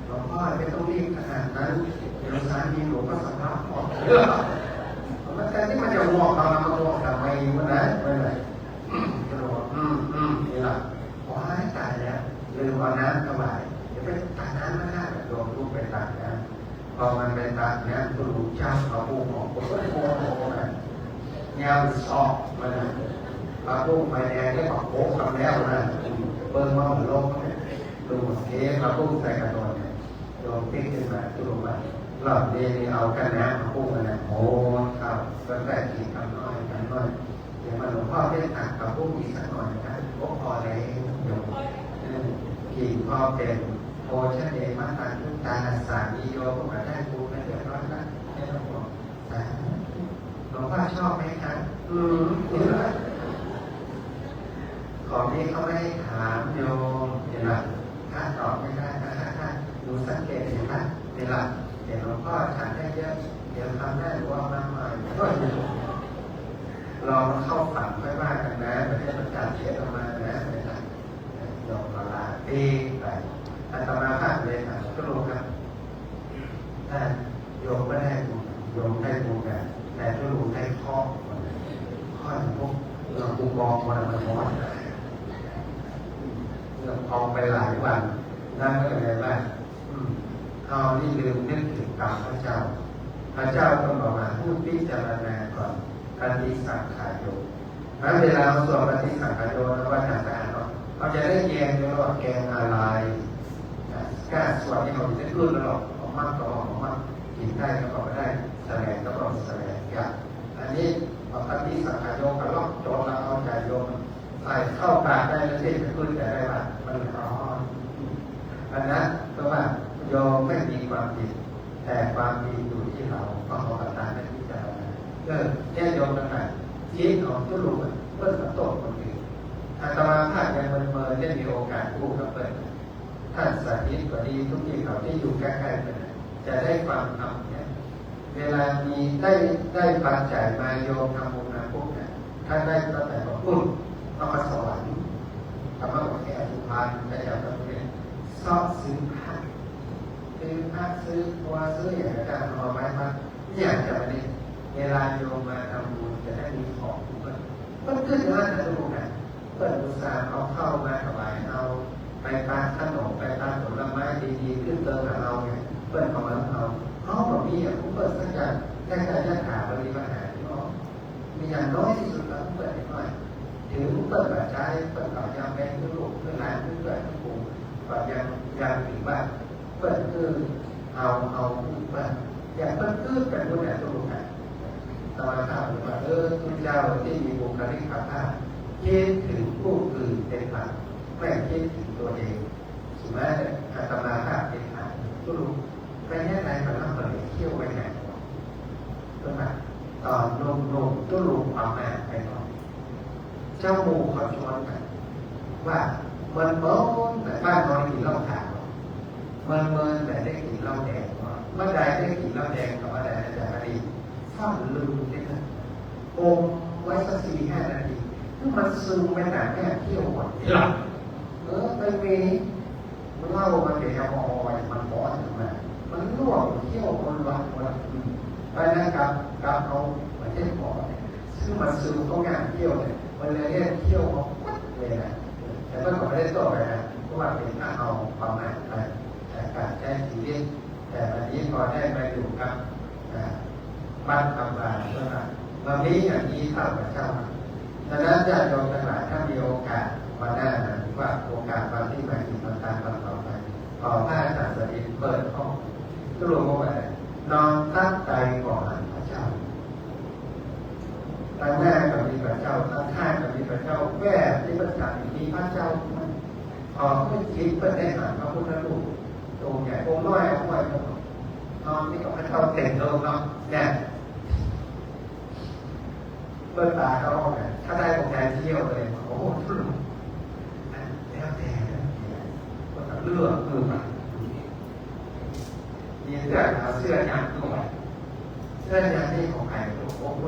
หลวงพ่อไม่ต้องรีบขนาดนั้นเดี๋ยวสามีหนูก็สภาพหมดมันแต่ที่มันจะวอกเรามันวอกทำไมมันไหนไม่ไหนจะบอกนี่แหละว้ายตายแล้วลืมเอาน้ำถวายเดี๋ยวไปตักน้ำมาได้โยมลูกไปตักน้ำพอมันไปตักน้ำตัวลูกเจ้าเอาปูหอกผมก็โง่นะเงาสอบมันนะเอาปูไปแดงได้บอกโอ้ทำแล้วนะเบิ้งมาหัวโลกเนี่ยดูเทปเอาปูใส่กระโดดเนี่ยโยมติ๊กขึ้นมาตัวลูกมาหลอดเดียวเอากันน้ำเอาปูกันนะโอ้ครับก็ได้กินทำน้อยทำน้อยเดี๋ยวมาหลวงพ่อได้ตักกับปูอีกสักหน่อยนะโอ้พอแล้วโยมกินพอเป็นโอชเดมาตันทุกตาสามีโยก็มาได้ปูไม่เดือดร้อนนะให้หลวงพ่อหลวงพ่อชอบไหมครับนี่แหละของนี้เขาไม่ถามโยมนี่แหละถ้าตอบไม่ได้ถ้าดูสังเกตเห็นไหมนี่แหละเดี๋ยวหลวงพ่อฉันได้เยอะเดี๋ยวทำได้หรือว่ามาใหม่ก็ลองเข้าฝันค่อยว่ากันนะไม่ได้ประกาศเสียออกมานะไม่ได้โยมละลาตีไปอาตมาผ่านเลยครับก็รู้ครับถ้าโยมไม่ได้โยมได้บุญกันแต่ก็รู้ได้ข้อพวกเราปูกองมันร้อนเราพองไปหลายวันนั่นก็เลยว่าเอานี่ลืมนึกถึงกรรมพระเจ้าก็บอกว่าผู้พิจารณาก่อนปฏิสังขารโยนั้นเวลาเราสวดปฏิสังขารโยแล้วว่าจะอ่านเนาะเราจะได้แยงเลยว่าแกงอะไรกล้าสวดที่เราจะขึ้นแล้วหรอกของมันก็ของมันกินได้ก็บอกได้แสดงก็บอกแสดงอย่างอันนี้ปฏิสังขารโยก็ล็อกโจเราเอาใจโยมใส่เข้าปากได้แล้วที่จะขึ้นแต่ได้ว่ามันร้อนอันนั้นเพราะว่าโยมไม่มีความผิดแต่ความดีอยู่ที่เราก็ขอประทานให้พิจารณาแค่โยมกันหน่อยคิดของทุลุเพื่อนมาโต้คนอื่นอาตมาภาพยังเมื่อได้มีโอกาสพูดกับเพื่อนท่านสาธิตก็ดีทุกที่เขาที่อยู่ใกล้ๆกันจะได้ความทำเนี่ยเวลามีได้ปัจจัยมาโยมทำบุญนะพวกเนี่ยถ้าได้ตั้งแต่บอกพูดต้องมาสวรรค์ธรรมะบอกแค่สุพรรณได้จากตรงนี้ชอบซื้อผ้าซื้อตัวซื้ออย่างไรก็เอาไว้มาอยากจะมาเนี่ยเวลาโยมมาทำบุญจะได้มีของมันขึ้นเยอะนะทุกท่านเปิดอุตสาห์เอาเข้ามาถวายเอาไปตามขนมไปตามผลไม้ดีๆขึ้นเติมกับเราเนี่ยเปิดของเราเขาแบบนี้ผู้เปิดสักอย่างแค่จะหาบริวารหาที่น้องมีอย่างน้อยที่สุดแล้วเปิดหน่อยถึงเปิดแบบใช้เปิดต่อยามแบงค์ลูกเพื่อนหลานเพื่อนเพื่อนปู่แบบยังถึงบ้านเปิดคือเอาเปิดอย่างเปิดคือเป็นผู้ใหญ่ตัวกันตอนถามว่าทุกเจ้าที่มีบุคลิกภาพคิดถึงผ เป็นหลักไม่คิดถึงตัวเองสมมติอาตมาภาพเป็นหลักทุลุไปแน่ใจมันต้องเลยเที่ยวไปไหนก็มาตอนลงทุลุความแม่ไปก่อนเจ้าหมูขอชวนกันว่ามันเบิ้ลแต่บ้านนอนกินเหล้าขาวมันแต่ได้กินเหล้าแดงเมื่อใดได้กินเหล้าแดงกับเมื่อใดจะมาดีฟังลืมได้นะอมไว้สัก4-5 นาทีมันซึมไปหนาแค่เที่ยวหมดหลับไปมีมันเล่ามันเดี๋ยวมันบอสมามันร่วงเที่ยวคนวันไปนะครับกับเขาประเทศบอสซึ่งมันซึมเขางานเที่ยวเนี่ยมันเลยเรียกเที่ยวเขาปั๊ดเลยนะแต่เมื่อก่อนไม่ได้ตัวไปนะเพราะว่าเป็นถ้าเอาความหมายไปแต่การใช้ชีวิตแต่วันนี้พอได้ไปอยู่กับบ้านกำลังเมื่อไหร่วันนี้อย่างนี้ข้าพเจ้าดังนั้นญาติโยมทั้งหลายถ้ามีโอกาสมาหน้านะว่าโอกาสวันที่มากินมาทานวันต่อไปขอพระอาจารย์สถิตเปิดห้องก็รวมว่าอะไรนอนตั้งใจก่อนพระเจ้าตั้งหน้ากับมีพระเจ้าตั้งข้างกับมีพระเจ้าแว่ที่พระจันทร์มีพระเจ้าขอให้คิดเพื่อได้หาพระพุทธรูปองค์ใหญ่องค์น้อยองค์น้อยนอนที่กับพระเจ้าเต็มโลกเนาะเนี่ยเปิดตาเขาเนี่ยถ้าได้ผมใจเที่ยวเลยโอ้โหทุลุแล้วแต่ก็เลือกมามีเสื้อยันด้วยเสื้อยันนี่ของใครโอ้โห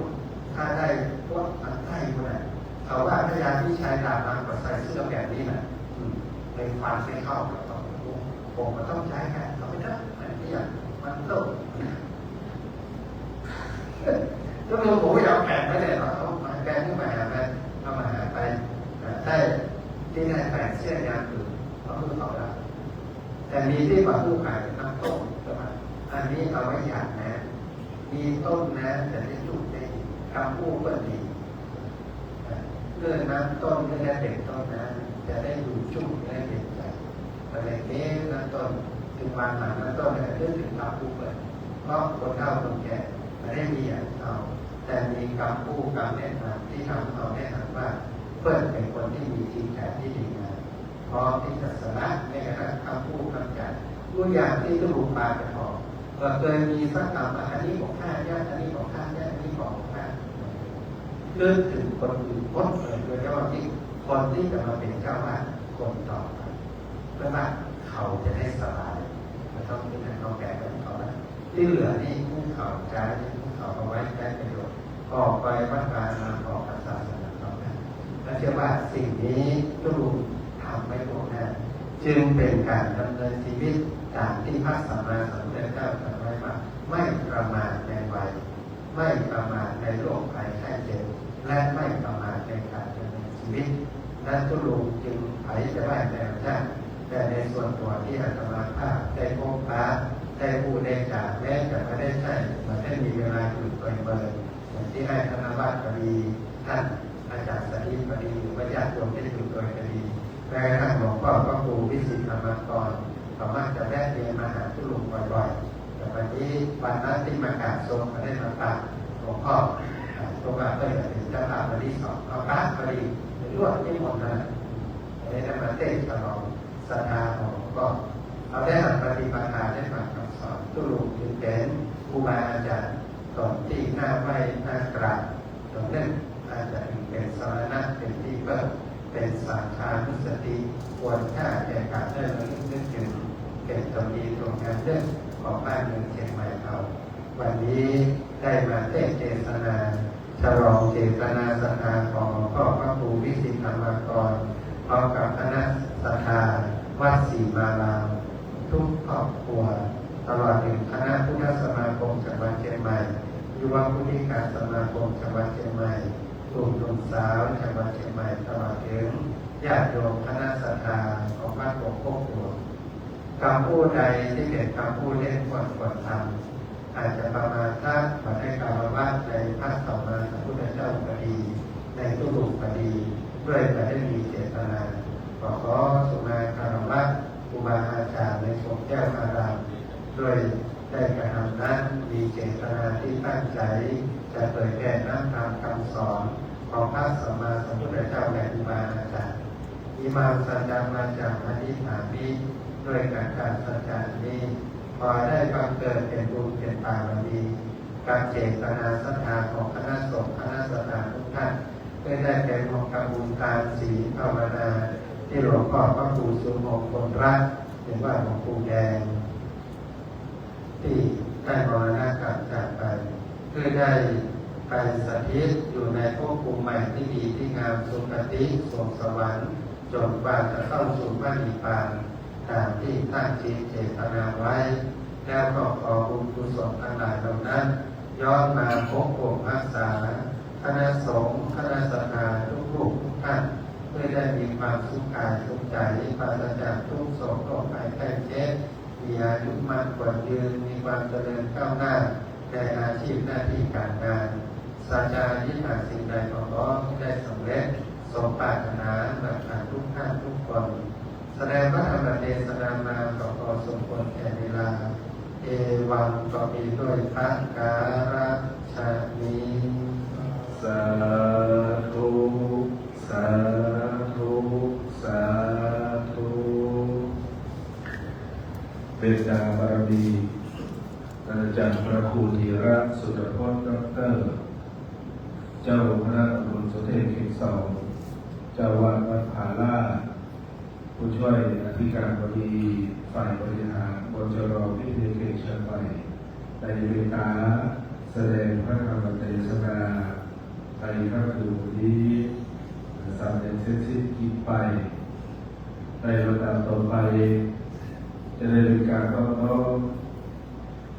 ถ้าได้พวกอันไทยคนนั้นเขาว่าพยาที่ชายดาบมาก็ใส่เสื้อแบบนี้นะเป็นฟันไม่เข้ากับตัวผมมันต้องใช้แค่เขาไม่ได้อันนี้มันโลกก็คือผมไม่ยอมแข่งไม่ได้หรอกเขาแกขึ้นมาหาไปเอามาหาไปได้ที่ได้แฝงเสื้อยางคือเขาคือเขาละแต่มีที่มาผู้ขายน้ำต้มใช่ไหมอันนี้เอาไว้หยาดนะมีต้นนะจะได้จุดได้คำพูดก็ดีเรื่องน้ำต้นเรื่องเด็กต้นนะจะได้ดูจุ่มได้เด็กใจอะไรนี้น้ำต้นถึงวันหาน้ำต้นเนี่ยเรื่องถึงคำพูดเปิดเพราะคนเฒ่าคนแก่ไม่ได้มีอย่างเราแต่มีคำพูดคำแนะนำที่ทำเราแนะนำว่าเพื่อนเป็นคนที่มีจิตใจที่ดีงามพร้อมที่จะสละในกระทั่งคำพูดคำจาตัวอย่างที่ทุกปาจะพอเคยมีสักคำอันนี้ของข้าเนี่ยอันนี้ของข้าเนี่ยอันนี้ของข้าเลื่อนถึงคนอื่นพ้นเลยโดยเฉพาะที่คนที่จะมาเป็นเจ้าวาดคนต่อไปเพื่อว่าเขาจะได้สบายไม่ต้องที่ไหนเขาแก่กันเขาแล้วที่เหลือนี่ผู้เขาใช้ผู้เขาเอาไว้ใช้ประโยชน์ออกไปวัดการมาออกภาษาสนาต่อไปและเชื่อว่าสิ่งนี้ทุกคนทำไม่หมดนะจึงเป็นการดำเนินชีวิตตามที่พระสัมมาสัมพุทธเจ้าตรัสไว้ว่าไม่ประมาทในวัยไม่ประมาทในโรคภัยไข้เจ็บและไม่ประมาทในการดำเนินชีวิตนั้นทุกคนจึงไถ่จะได้แต่ละชาติแต่ในส่วนตัวที่อาตมาภาพได้พบปะได้พูดได้จาแม้จะไม่ได้ใช่มันได้มีเวลาอยู่เปิดอย่างที่ให้ธนวัฒน์ปรีท่านอาจารย์สถิตปรีหรือว่าญาติโยมได้อยู่โดยปรีแม้ท่านหลวงพ่อพระครูวิสิตธรรมกรสามารถจะแวะเวียนมาหาทุลุงบ่อยๆแต่วันนี้วันนั้นที่มากราบทรงมาได้มาตัดหลวงพ่อตรงนั้นก็เลยเป็นเจ้าภาพวันที่2เอาพระปรีหรือว่าที่หมดนะได้มาเต้นฉลองศรัทธาของหลวงพ่อเราได้หัดปฏิบัติได้ฟังคำสอนทุลุงถึงเป็นครูบาอาจารย์ตอนที่หน้าไหว้หน้ากราบตรงนั้นอาจจะเป็นสารณะเป็นที่เปิดเป็นสังฆานุสติควรค่าแก่การได้ระลึกนึกถึงเกิดตรงนี้ตรงงานเรื่องของบ้านเมืองเชียงใหม่เราวันนี้ได้มาเทศเจตนาฉลองเจตนาศรัทธาของหลวงพ่อพระครูวิสิตธรรมกรพร้อมกับคณะศรัทธาวัดศรีมารามทุกครอบครัวตลอดถึงคณะพุทธสมาคมจังหวัดเชียงใหม่ยุวพุทธิการสมาคมจังหวัดเชียงใหม่กลุ่มหนุ่มสาวจังหวัดเชียงใหม่ตลอดถึงญาติโยมคณะศรัทธาของวัดหลวงพ่อหลวงคำพูดใดที่เป็นคำพูดเล่นควรทำอาจจะประมาณถ้าขอให้กล่าวว่าในพระสัมมาสัมพุทธเจ้าก็ดีในทุลุก็ดีด้วยแต่ได้มีเจตนาขอสุมาคารวะครูบาอาจารย์ในสงฆ์แก้วอารามด้วยได้กระทำนั้นมีเจตนาที่ตั้งใจจะเผยแผ่น้ำตามคำสอนของพระสัมมาสัมพุทธเจ้าและครูบาอาจารย์มี อิมังสัจจังมาจากอธิษฐานนี้ด้วยการสัจจานี้ขอได้บังเกิดเป็นบุญเป็นบารมีการเจตนาศรัทธาของคณะสงฆ์คณะสัตยาทุกท่านเพื่อได้เป็นของกบุญการศีลภาวนาที่หลวงพ่อพระครูสุมงคลรัตน์หรือว่าหลวงปู่แดงที่ได้มรณกรรมจากไปเพื่อได้ไปสถิตอยู่ในภพภูมิใหม่ที่ดีที่งามสุคติสวงสวรรค์จนกว่าจะเข้าสู่พระนิพพานตามที่ตั้งจิตเจตนาไว้แล้วก็ขอบุญกุศลทั้งหลายเหล่านั้นย้อนมาปกป้องรักษาคณะสงฆ์คณะสัตยาทุกรูปทุกท่านเพื่อได้มีความสุขกายสุขใจปราศจากทุกโศกโรคภัยไข้เจ็บมีอายุมั่นขวัญยืนมีความเจริญก้าวหน้าในอาชีพหน้าที่การงานสัจจานิหารสิ่งใดขอร้องได้สำเร็จสมปรารถนาหลักฐานทุกท่านทุกคนแสดงพระธรรมเทศนามาก็พอสมควรแก่เวลาเอวังก็มีด้วยพระการะชามีสาธุสาธุสาธุเป็นดาบารมีอาจารย์พระครูธีระสุดพจน์ดร.เจ้าคณะตำบลสุเทพเขตสองเจ้าวัดวัดผาลาดผู้ช่วยอธิการบดีฝ่ายบริหารบจร.พิเศษเขตเชียงใหม่ในเวลาแสดงพระธรรมเทศนาในพระคืนนี้สำเร็จเสร็จสิ้นกิจไปในลำดับต่อไปจะได้มีการต้อนรับ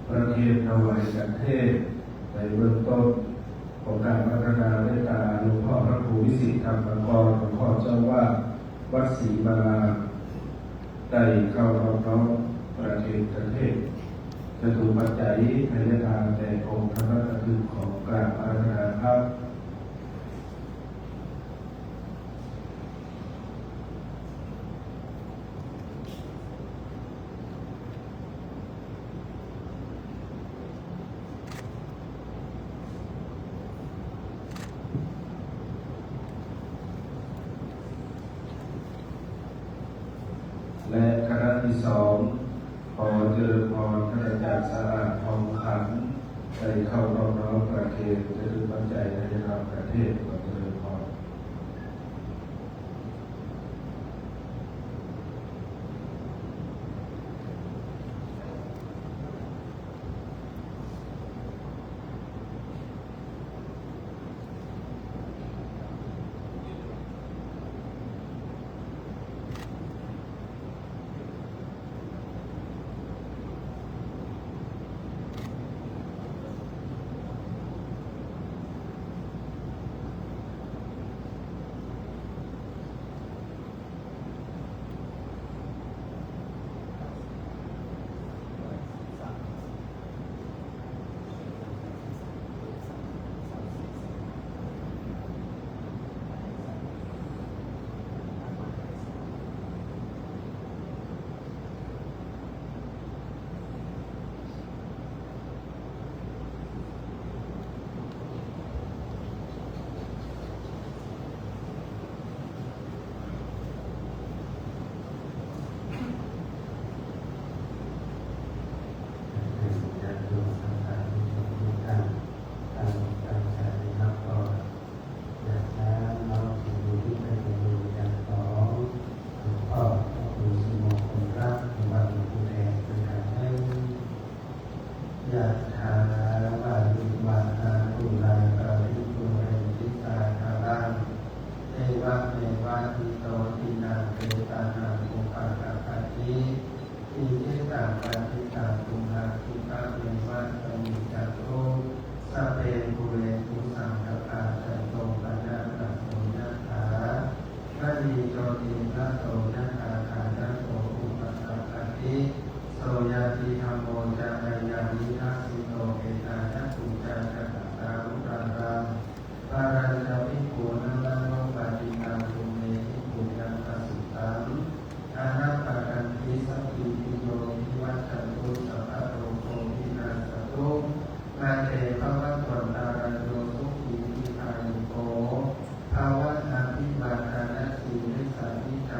ประเคนถวายการเทศน์ในเบื้องต้นของการพัฒนาเมตตาหลวงพ่อพระครูวิสิทธิธรรมกรหลวงพ่อเจ้าว่าวัดศรีมาลาได้เข้าน้อมประเคนการเทศน์จะถูกปัจจัยในทางแต่องค์ธรรมะคือของการพัฒนาครับและคณะที่สองขอเจริญพรท่านอาจารย์สะอาดทองขันได้เข้าน้อมประเคนจะถูกปัจจัยในทางประเทศขอเจริญพรภาวะอภิบาทานสีลิสานิจา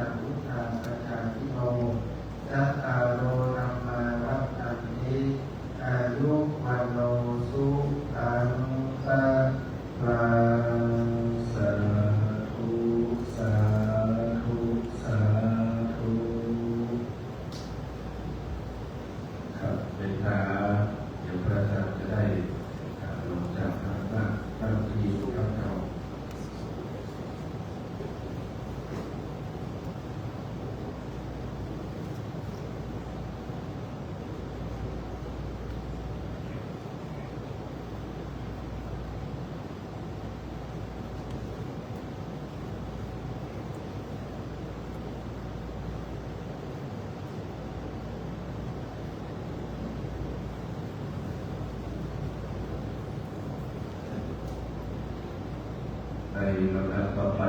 ลำดับต่อไป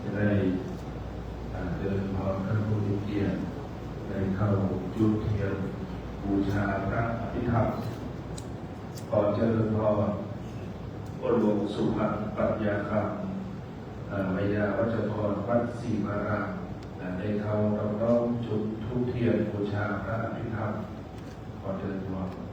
จะได้เดินพรท่านผู้มีเกียรติได้เข้าจุดเทียนบูชาพระอภิธรรมก่อนเจริญพรหลวงสุพรรณปัญญาคำวิยาวัจพรวัดศรีมารามได้เข้ารับน้อมจุดธูปเทียนบูชาพระอภิธรรมก่อนเจริญพร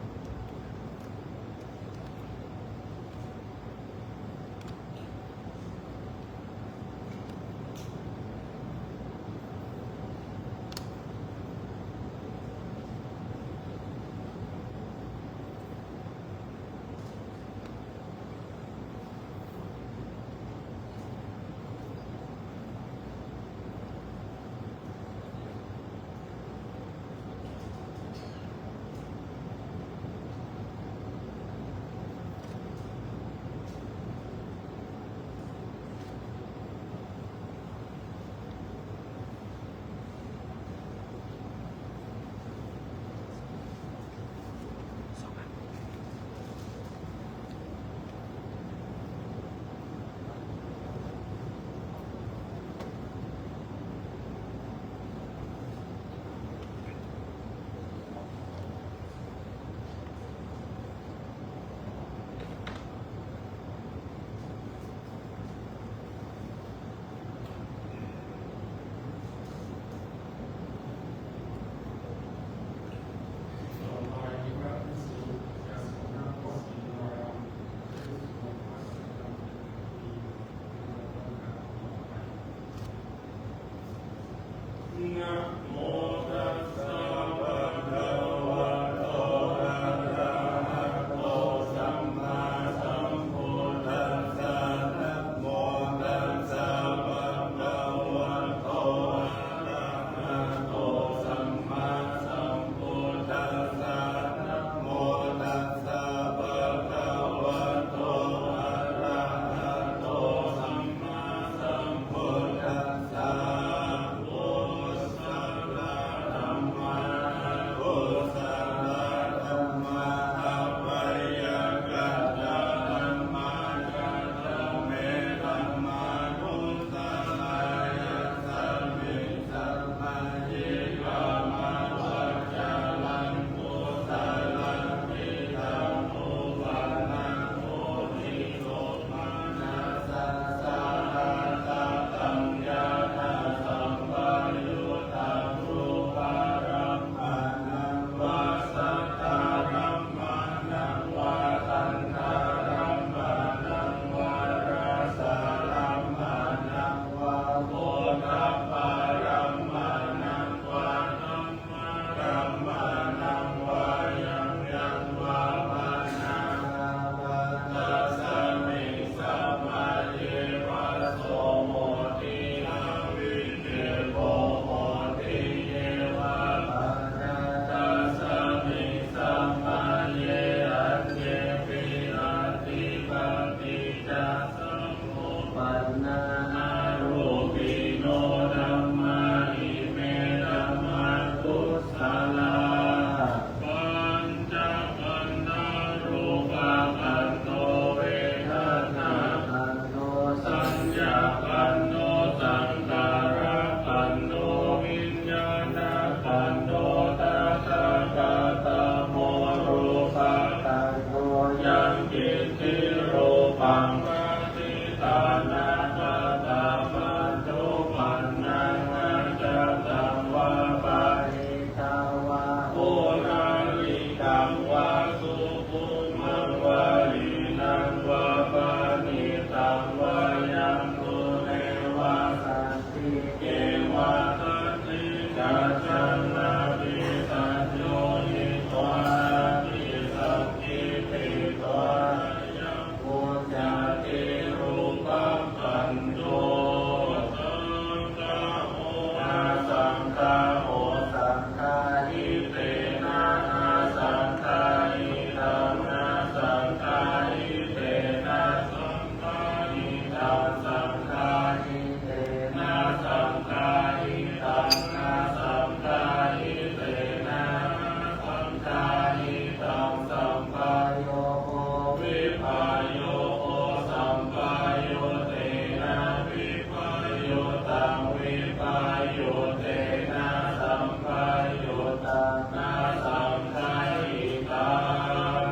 สังวิปายุเตนะสัมปายุตานาสังฆายิกา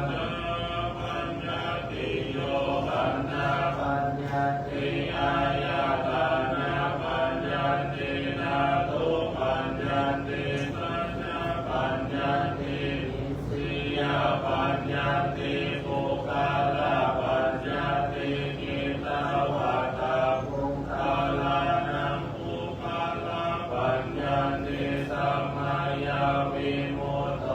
นาปัญญาติโยปัญญาปัญญาติอายาตานาปัญญาตินาตุปัญญาติปัญญาปัญญาตินิสียาปัญญาติปุคาลาปัญญาติกิตาวาตาปุคาลานังปุคาลาปัญญาติสัมมาญาวิมุตโต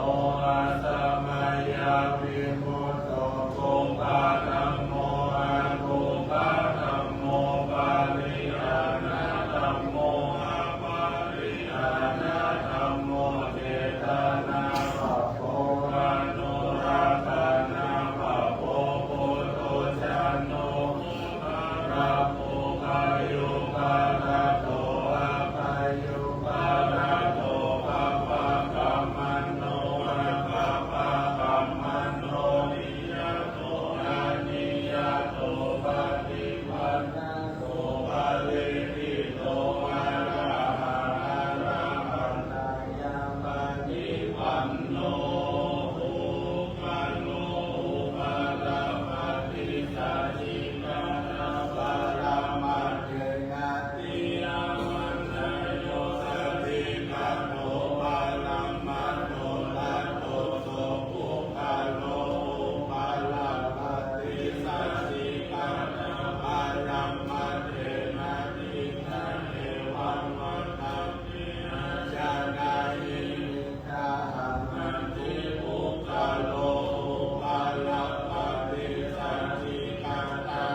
อาสัมมาญาวิมุตโตปุปาธัมโมอาปุปาธัมโมปาริอานาธัมโมอาปาริอานาธัมโมเจตนาภะโพอนุราธานาภะโพปุตโตจันโนราภูคายุปาราโตอาภายุปาราโตปะปะกัมมันโนอาปะปะกัมมันโนนิยโตอานิยโตปฏิปันนาโตปะลิทิโตอะระหะอะระหันตายาปฏิปันโนอุปันโนอุปาลาปฏิสัจจินานาปารามัจเจนะติยามันนโยสัพพิกัปโนปาลัมมัตโนลัตโตโสปุคาโลอุปาลาปฏิสัจจิกัปนาปารัมมัจเจนะตินะเอวังวัฏฏัมปิอาจานายินิทาหังอันติปุคาโลอุปาลาปฏิสัจจิกัปนา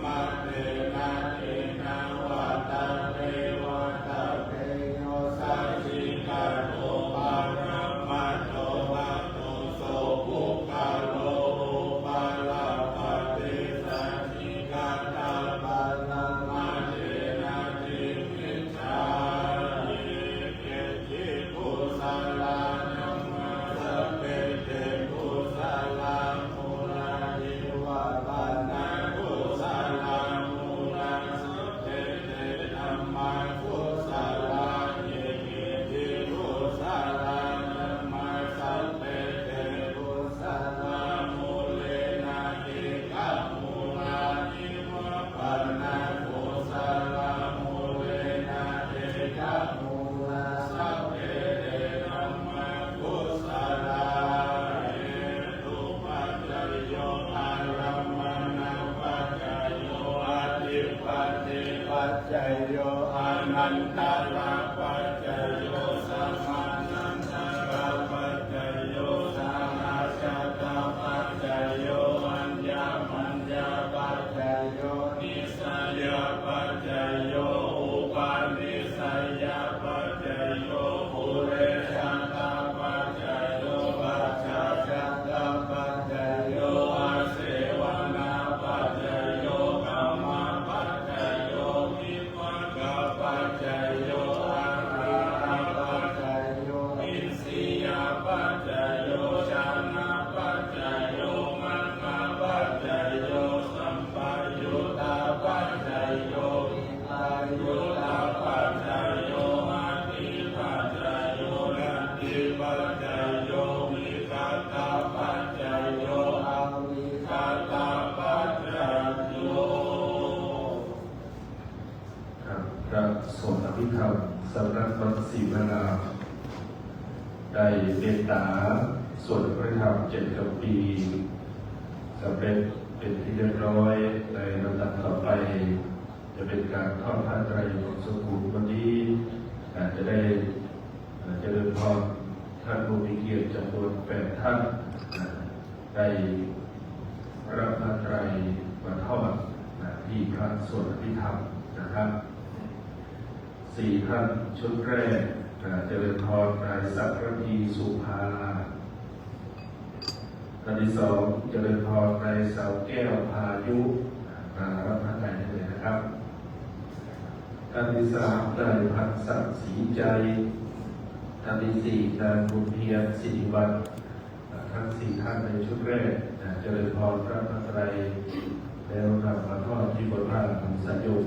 มัจเจนะตินะวัฏฏันเตวัฏฏันเตโยสัจจิกัปโนปารัมมัตโตวัตโตโสปุคาโลอุปาลาปฏิสัจจิกัปนาปารัมมัจเจนะติวิชชายิเกจิกุสลานัมมาสัพเพเตกุสลามุลานิวะปานากุสลามุลาสัพเพเตธัมมากุสลายิเกจิกุสลานัมมาสัพเพเตกุสลามุเลนะติกัมมุลานิวะปานากุสลามุเลนะติกัมมุลาสัพเพเตธัมมากุสลาเหตุปัจจยโยอารัมมณปัจจยโยอธิปัติปัจจยโยอนันตระปัจจยโยสัมมานันตระปัจจยโยสหัสสตปัจจยโยอัญญมัญญปัจจยโยนิสัยปัจจยโยอุปาณิสัยปัจจยโยปุเรชันตปัจจยโยปัจจชันตปัจจยโยอาเสวนาปัจจยโยกัมมปัจจยโยวิปัสสนาปัจจยโยอาริยปัจจยโยอินทรียปัจจยโยชานะปัจจยโยมัคคะปัจจยโยสัมปยุตตาปัจจยโยวิอายุตตาปัจจยโยอาทิปัจจยโยนัตถิปัจจยโยวิคัตตาปัจจยโยอวิคัตตาปัจจยโยครับพระสงฆ์อภิธรรมสำนักวัดศรีวรารามได้เมตตาสวดพระธรรม7 ปีสำเร็จเป็นที่เรียบร้อยในลำดับต่อไป จะเป็นการทอดผ้าไตรของสกุลวันนี้อาจจะได้เจริญพรท่านผู้มีเกียรติจำนวน8 ท่านได้รับผ้าไตรมาทอดที่พระสวดอภิธรรมนะครับ4 ท่านชุดแรกเจริญพรนายสักรพีสุภาท่านที่ 2เจริญพรนายเสาแก้วพายุมารับพระไตรได้เลยนะครับท่านที่ 3นายพันศักดิ์ศรีใจท่านที่ 4นายบุญเพียรสิริวัฒน์ทั้ง 4 ท่านในชุดแรกเจริญพรพระพระไตรแล้วนำมาทอดที่บนผ้าของสัญญง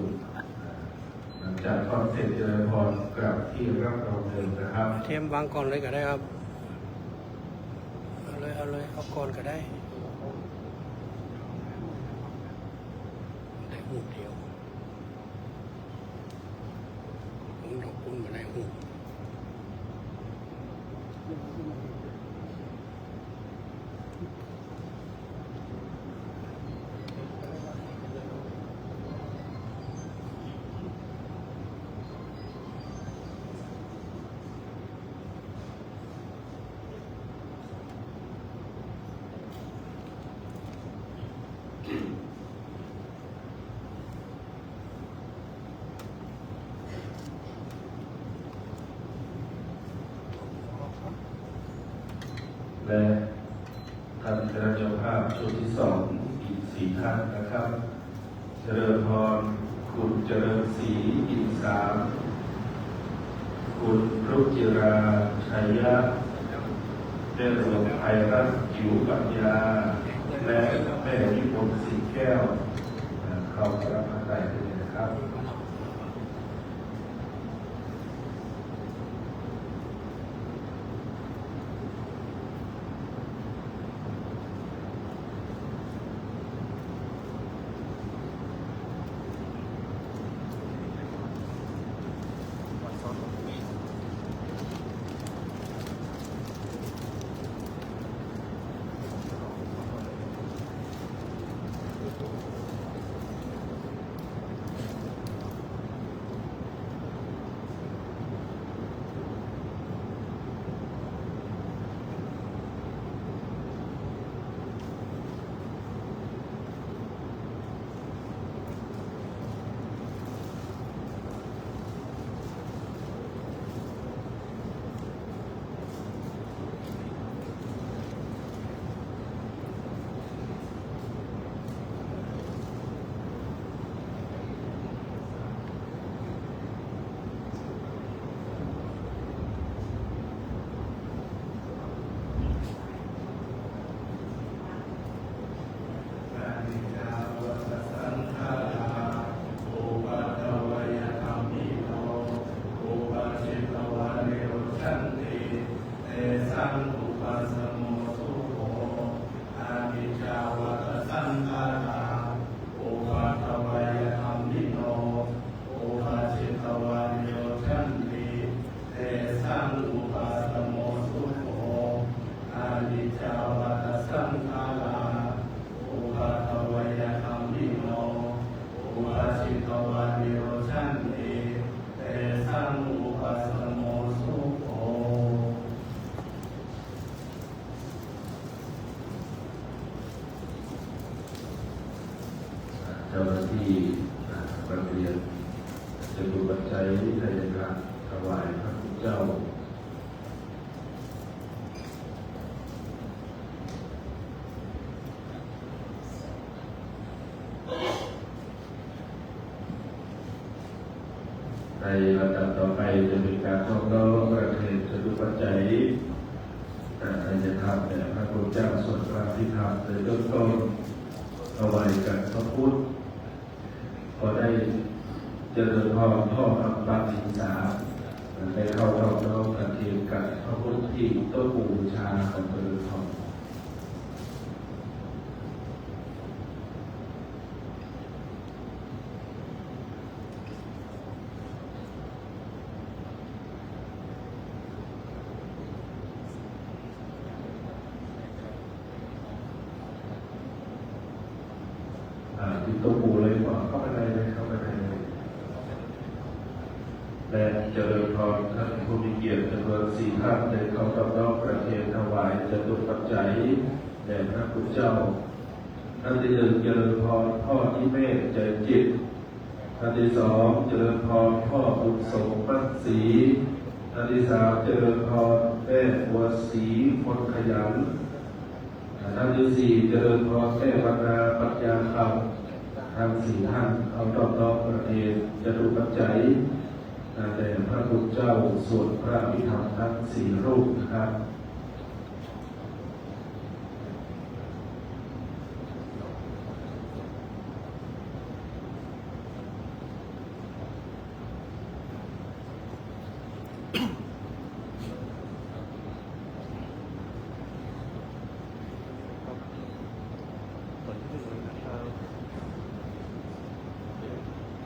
หลังจ จากคอนเซ็ปต์เจริญพรกลับที่รับรองเดิมนะครับ เทียมวางก่อนเลยก็ได้ครับ เอาเลยเอาก่อนก็ได้ได้หูเดียวผมดอกปุ้นมาได้หูและท่านคณะเจ้าภาพชุดที่สองอีก4 ท่านนะครับ เจริญพรคุณเจริญศรีอินสามคุณรุจิราชัยยะเดชหลวงไพรัตน์จิ๋วปัญญาและแม่นิพนธ์สีแก้วเข้ารับพระไตรเลยนะครับเจ้าหน้าที่โรงเรียนจะดูปัจจัยในการถวายพระคุณเจ้าในลำดับต่อไปจะเป็นการท่องเล่าประเทศจะดูปัจจัยอาจจะทำแต่พระคุณเจ้าส่วนพระพิธามโดยเริ่มต้นถวายกันพระพุทธพอได้เจริญพรพ่อพระบาทิสาได้เข้าท่องเล่าประเทศกับพระพุทธที่ต้นบูชาของเจริญพรที่ตัวปูเลยว่าเข้าไปในเลยเข้าไปในเลยและเจริญพรท่านผู้มีเกียรติจำนวน4 ท่านได้เข้ารับรองประเคนถวายจตุปัจจัยแด่พระคุณเจ้าท่านที่ 1เจริญพรพ่อที่เมฆใจจิตท่านที่ 2เจริญพรพ่อบุญสมมั่นศรีท่านที่ 3เจริญพรแม่บัวศรีคนขยันท่านที่ 4เจริญพรแม่บรรณาปัญญาคำทั้ง4 ท่านเอารอบน้อมประเทศจตุปัจจัยแด่พระคุณเจ้าสวดพระอภิธรรมทั้ง4 รูปนะครับ เ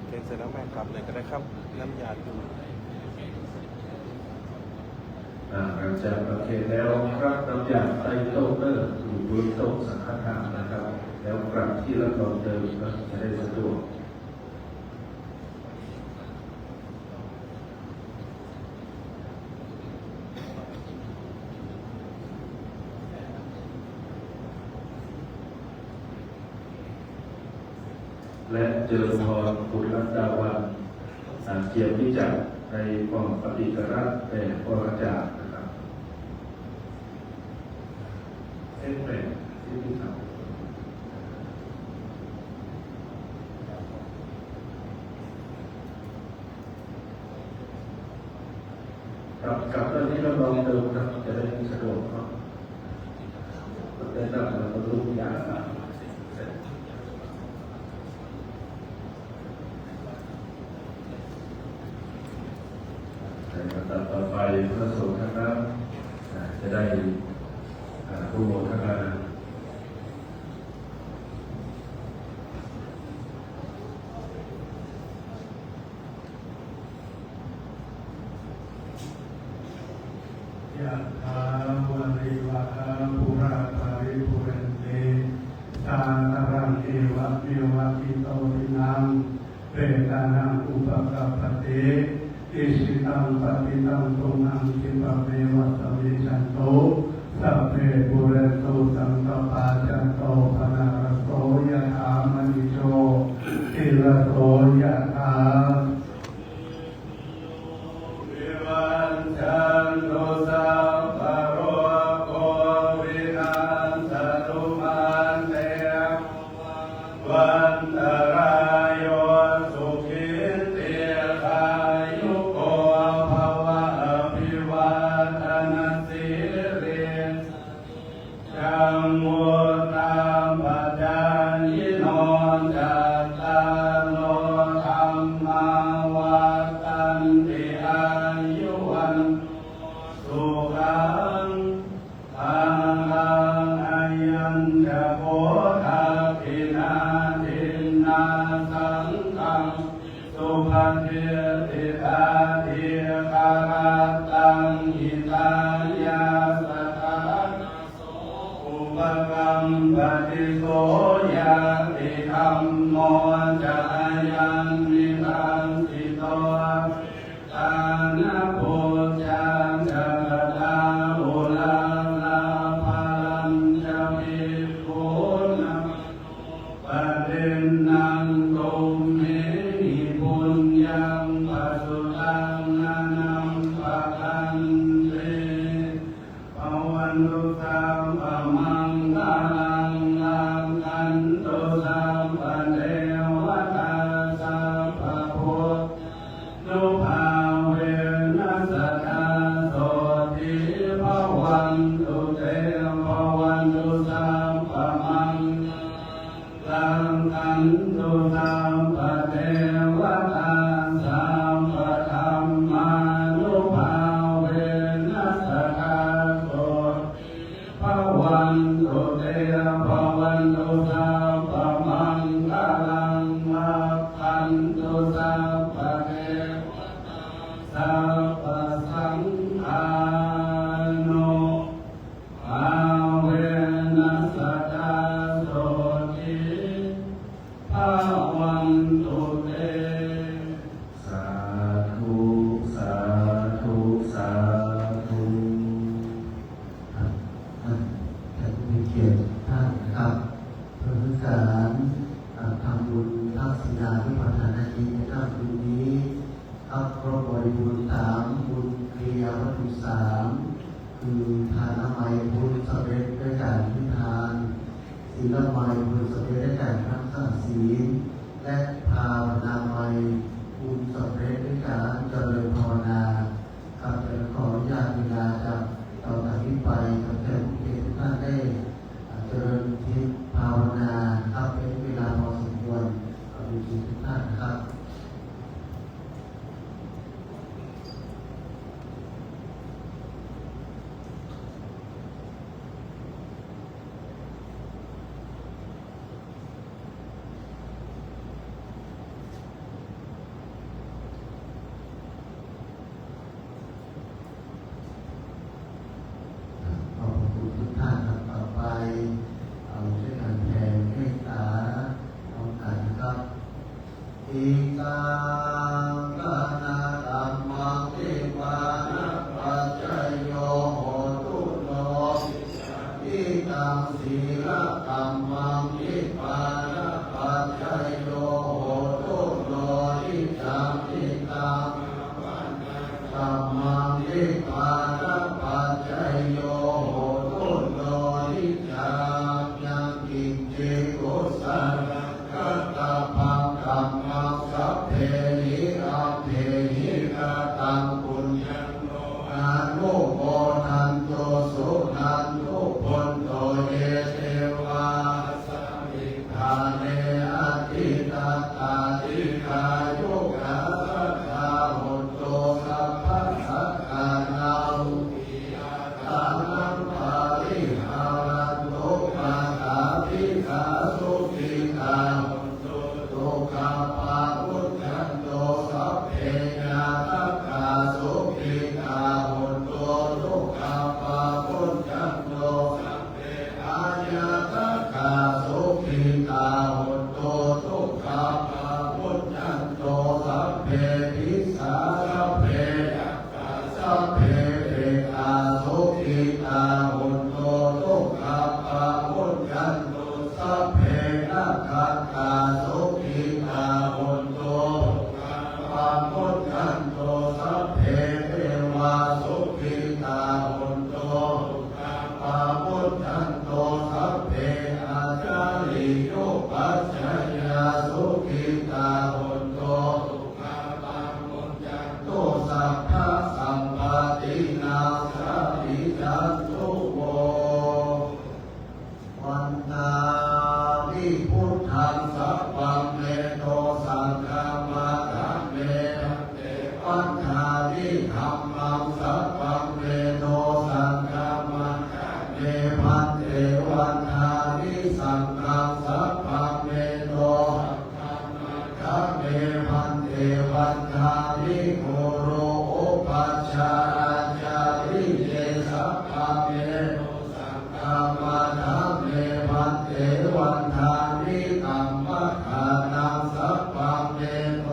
ทเสร็จแล้วแม่กลับเลยก็ได้ครับน้ำยาดู หลังจากประเคนแล้วครับน้ำยาใต้โต๊ะเนอร์อยู่บนโต๊ะสังฆทานนะครับ แล้วกลับที่รับรองเดิมก็จะได้สะดวกและเจริญพรคุณรัตดาวันเกียรติจักรในกองปฏิกรัตน์แต่ปรจารย์นะครับเอ็นเป็นที่ที่ทำกับตอนนี้เราลองเติมนะจะได้สะดวกเนาะได้รับเราก็รู้ยากต่อไปพระสงฆ์ท่านนั้นจะได้ผู้โมทนา ยะถาวะริวะหาปุราปาริปุเรนเตสาคารังเอวะเมวะอิโตทินังเปตานังอุปกัปปะเตอิสิตังปฏิตังตุมังคิปะเมวะสมิจันโตสัพเพปุเรนโตสังกปาจันโตปนารโสยะถามณิโชติระโสยะถาวันจันโตสัพพะโรโควินัสสตุมันเตวันตรายโยสุขิติขายุโกภวะอภิวาทนาสิริจังมุตตาปัจจายิโนจัตตารโลธัมมาวัฏันติอายุวันสุขังภาลังอายัญจะโพธาภินาทินนาสังฆังสุภเทติตาเทียคาราตังหิตายาสัทธาอุปกัมปติโสยาติธัมโมจะยันนิทันติโตตานะโพจังจะตาอุลาลาภาลัญจะวิปุณะปะเดนังตุเมหิปุญญังปัสสุตังนานังปะกันเตภวันตุสัมปะมังคลังลังคันตุสัมปะเทวตาสัพพะพุทธนุภาเวนัสสตาโสติภวันตุเตภวันตุสัมปะมังลังคันตุสัมปะเทวตาสัมปะธัมมานุภาเวนัสสตาโสภวันตุเตภวันตุสัมปะมังคลังลักขันตุสัมปะเทวตาสัพพะสังฆานุภาเวนัสสตาโสติภวันตุเต สาธุสาธุสาธุ แขกผู้มีเกียรติทุกท่านนะครับเพื่อการทำบุญทักษิณาวิปัสสนาจิตในค่ำคืนนี้ครับครบบริบูรณ์3บุญเกียรติวัตถุ3คือทานละไมบุญสำเร็จด้วยการพิธานศีลละไมบุญสำเร็จด้วยการรักษาศีลและภาวนาไมบุญสำเร็จด้วยการเจริญภาวนาครับขออนุญาตเวลาจากต่อจากนี้ไปกับแขกผู้เกียรติทุกท่านได้เจริญทิพย์ภาวนาครับเป็นเวลาพอสมควรขอบคุณทุกท่านนะครับ สาสัพเพสัพเพเตกาสุขิตาหุนโตทุกขปะมุญญันตุสัพเพนัคขตาสุขิตาหุนโตปะมุญญันตุสัพเพเทวาสุขิตาหุนโตปะมุญญันตุสัพเพอาจาริโยปัจจยาสุขิตาหุนโตสัพพะสัมปตินาสัพพิจันตุโววันนาวิพุทธังสัพพังเมโตสังฆามาธัมเมวันนาวิธัมมังสัพพังเมโตสังฆามาธัมเมพันเตวันนาวิสังฆังสัพพังเมโตธัมเมพันเตวันนาวิโกโรปัจจาจาริเยสัพพะเมโตสังฆามาธัมเมพันเตวันทานิตัมมะขานังสัพพะเมโต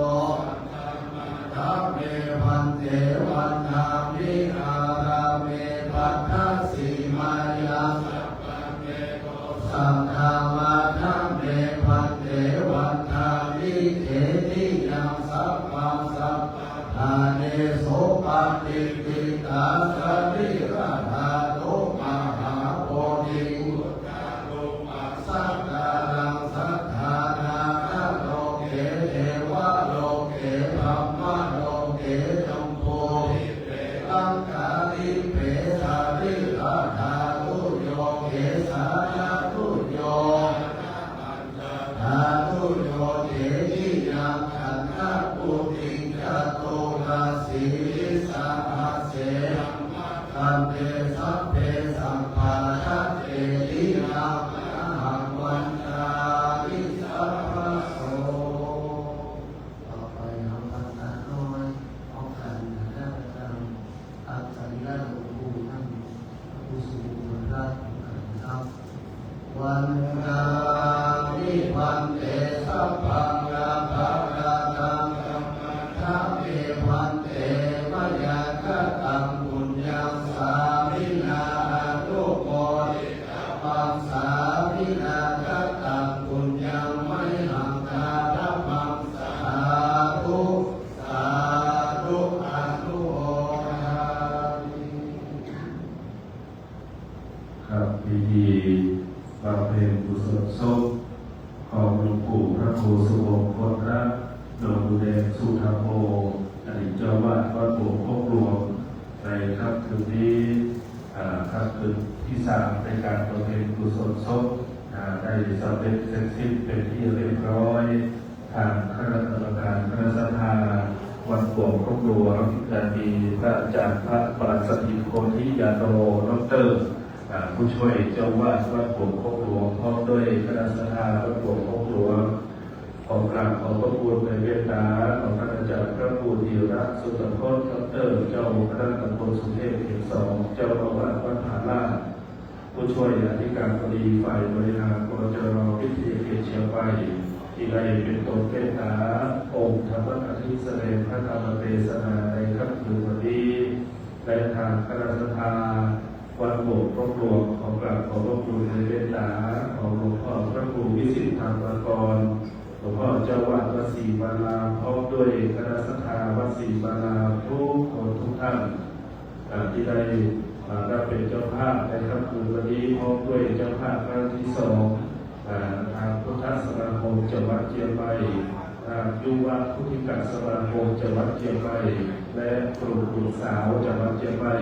ธัมเมพันเตวันทานิอาราเมปัฏฐสีมายาสัพพะเมโตสังฆามาธัมเมพันเตวันทานิเทติยังสัพพะสัพพะทาเนโสปฏิปิตาสัพพิราธาตุมหาโพธิสัตตานังสัทธานาคโลเกเทวะโลเกธัมมะโลเกจมโพลังกาลิเปสาริราธาตุโยเกสาธาตุโยธาตุโยเทติยังขันธปุติจตุนาสีสัพพะเสตันเตสัพเพสัมภาระเตตินาหังวันตาวิสัพพะโสต่อไปเอาภาษาน้อยเอากันนะครับอาจารย์และหลวงปู่ท่านผู้สูงคุณรัตน์ครับวันตาวิพันเตสัพพังกาภะกาตังธัมเมพันเตมยากตังปุญญังสามินาโลโกปังสามินาตังปุญญังไมหังคาทัพพังสาธุสาธุอนุโมทนามิ ครับพิธีบำเพ็ญกุศลศพของหลวงปู่พระครูสุวงศ์โคตรรัตน์หลวงปู่แดงสุธรรมโมอดีตเจ้าวาดวัดหลวงพ่อหลวงในค่ำคืนนี้ค่ำคืนที่3ในการบำเพ็ญกุศลศพได้สำเร็จเสร็จสิ้นเป็นที่เรียบร้อยทางคณะกรรมการคณะสภาวัดหลวงพ่อหลวงได้มีพระอาจารย์พระปราศรีโคทิยาโนดรผู้ช่วยเจ้าวาดวัดหลวงพ่อหลวงพร้อมด้วยคณะสภาวัดหลวงพ่อหลวงของกลางของพระคุณในเวทนาของท่านอาจารย์พระครูธีระสุตพจน์ดรเจ้าคณะตำบลสุเทพเขต2เจ้าอาวาสวัดผาลาดผู้ช่วยอธิการบดีฝ่ายบริหารกรจรวิทยาเขตเชียงใหม่ที่ได้เป็นตนเป็นหาองค์ธรรมกถิแสดงพระธรรมเทศนาในค่ำคืนวันนี้และทางคณะสภาวัดหลวงพ่อหลวงของกลางของพระคุณในเวทนาของหลวงพ่อพระครูวิสิทธิธรรมกรหลวงพ่อเจ้าวาดวัดศรีบาลาพร้อมด้วยคณะสัตยาวัดศรีบาลาทุกคนทุกท่านที่ได้รับเป็นเจ้าภาพในค่ำคืนวันนี้พร้อมด้วยเจ้าภาพครั้งที่2ทางพุทธสมาคมจังหวัดเชียงใหม่ยุวพุทธิกสมาคมจังหวัดเชียงใหม่และกลุ่มสาวจังหวัดเชียงใหม่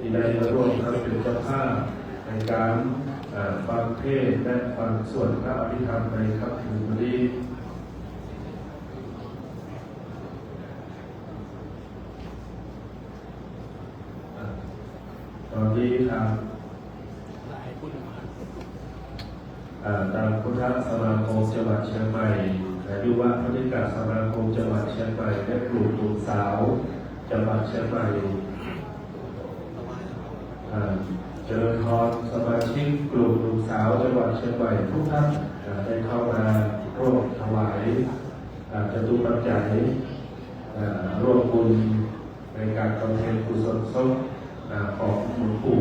ที่ได้ร่วมรับเป็นเจ้าภาพในการฟังเทศน์และฟังสวดพระอภิธรรมในค่ำคืนวันนี้ตอนนี้ทางพุทธสมาคมจังหวัดเชียงใหม่ยุวพุทธิกสมาคมจังหวัดเชียงใหม่และกลุ่มสาวจังหวัดเชียงใหม่เจริญพรสมาชิกกลุ่มสาวจังหวัดเชียงใหม่ทุกท่านได้เข้ามาร่วมถวายจตุปัจจัย ร่วมบุญในการบำเพ็ญกุศลศพของหลวงปู่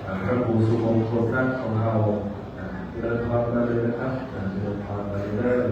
พระครูสุมงคลรัตน์ของเราเจริญพรมาเลยนะครับเจริญพรมาเลย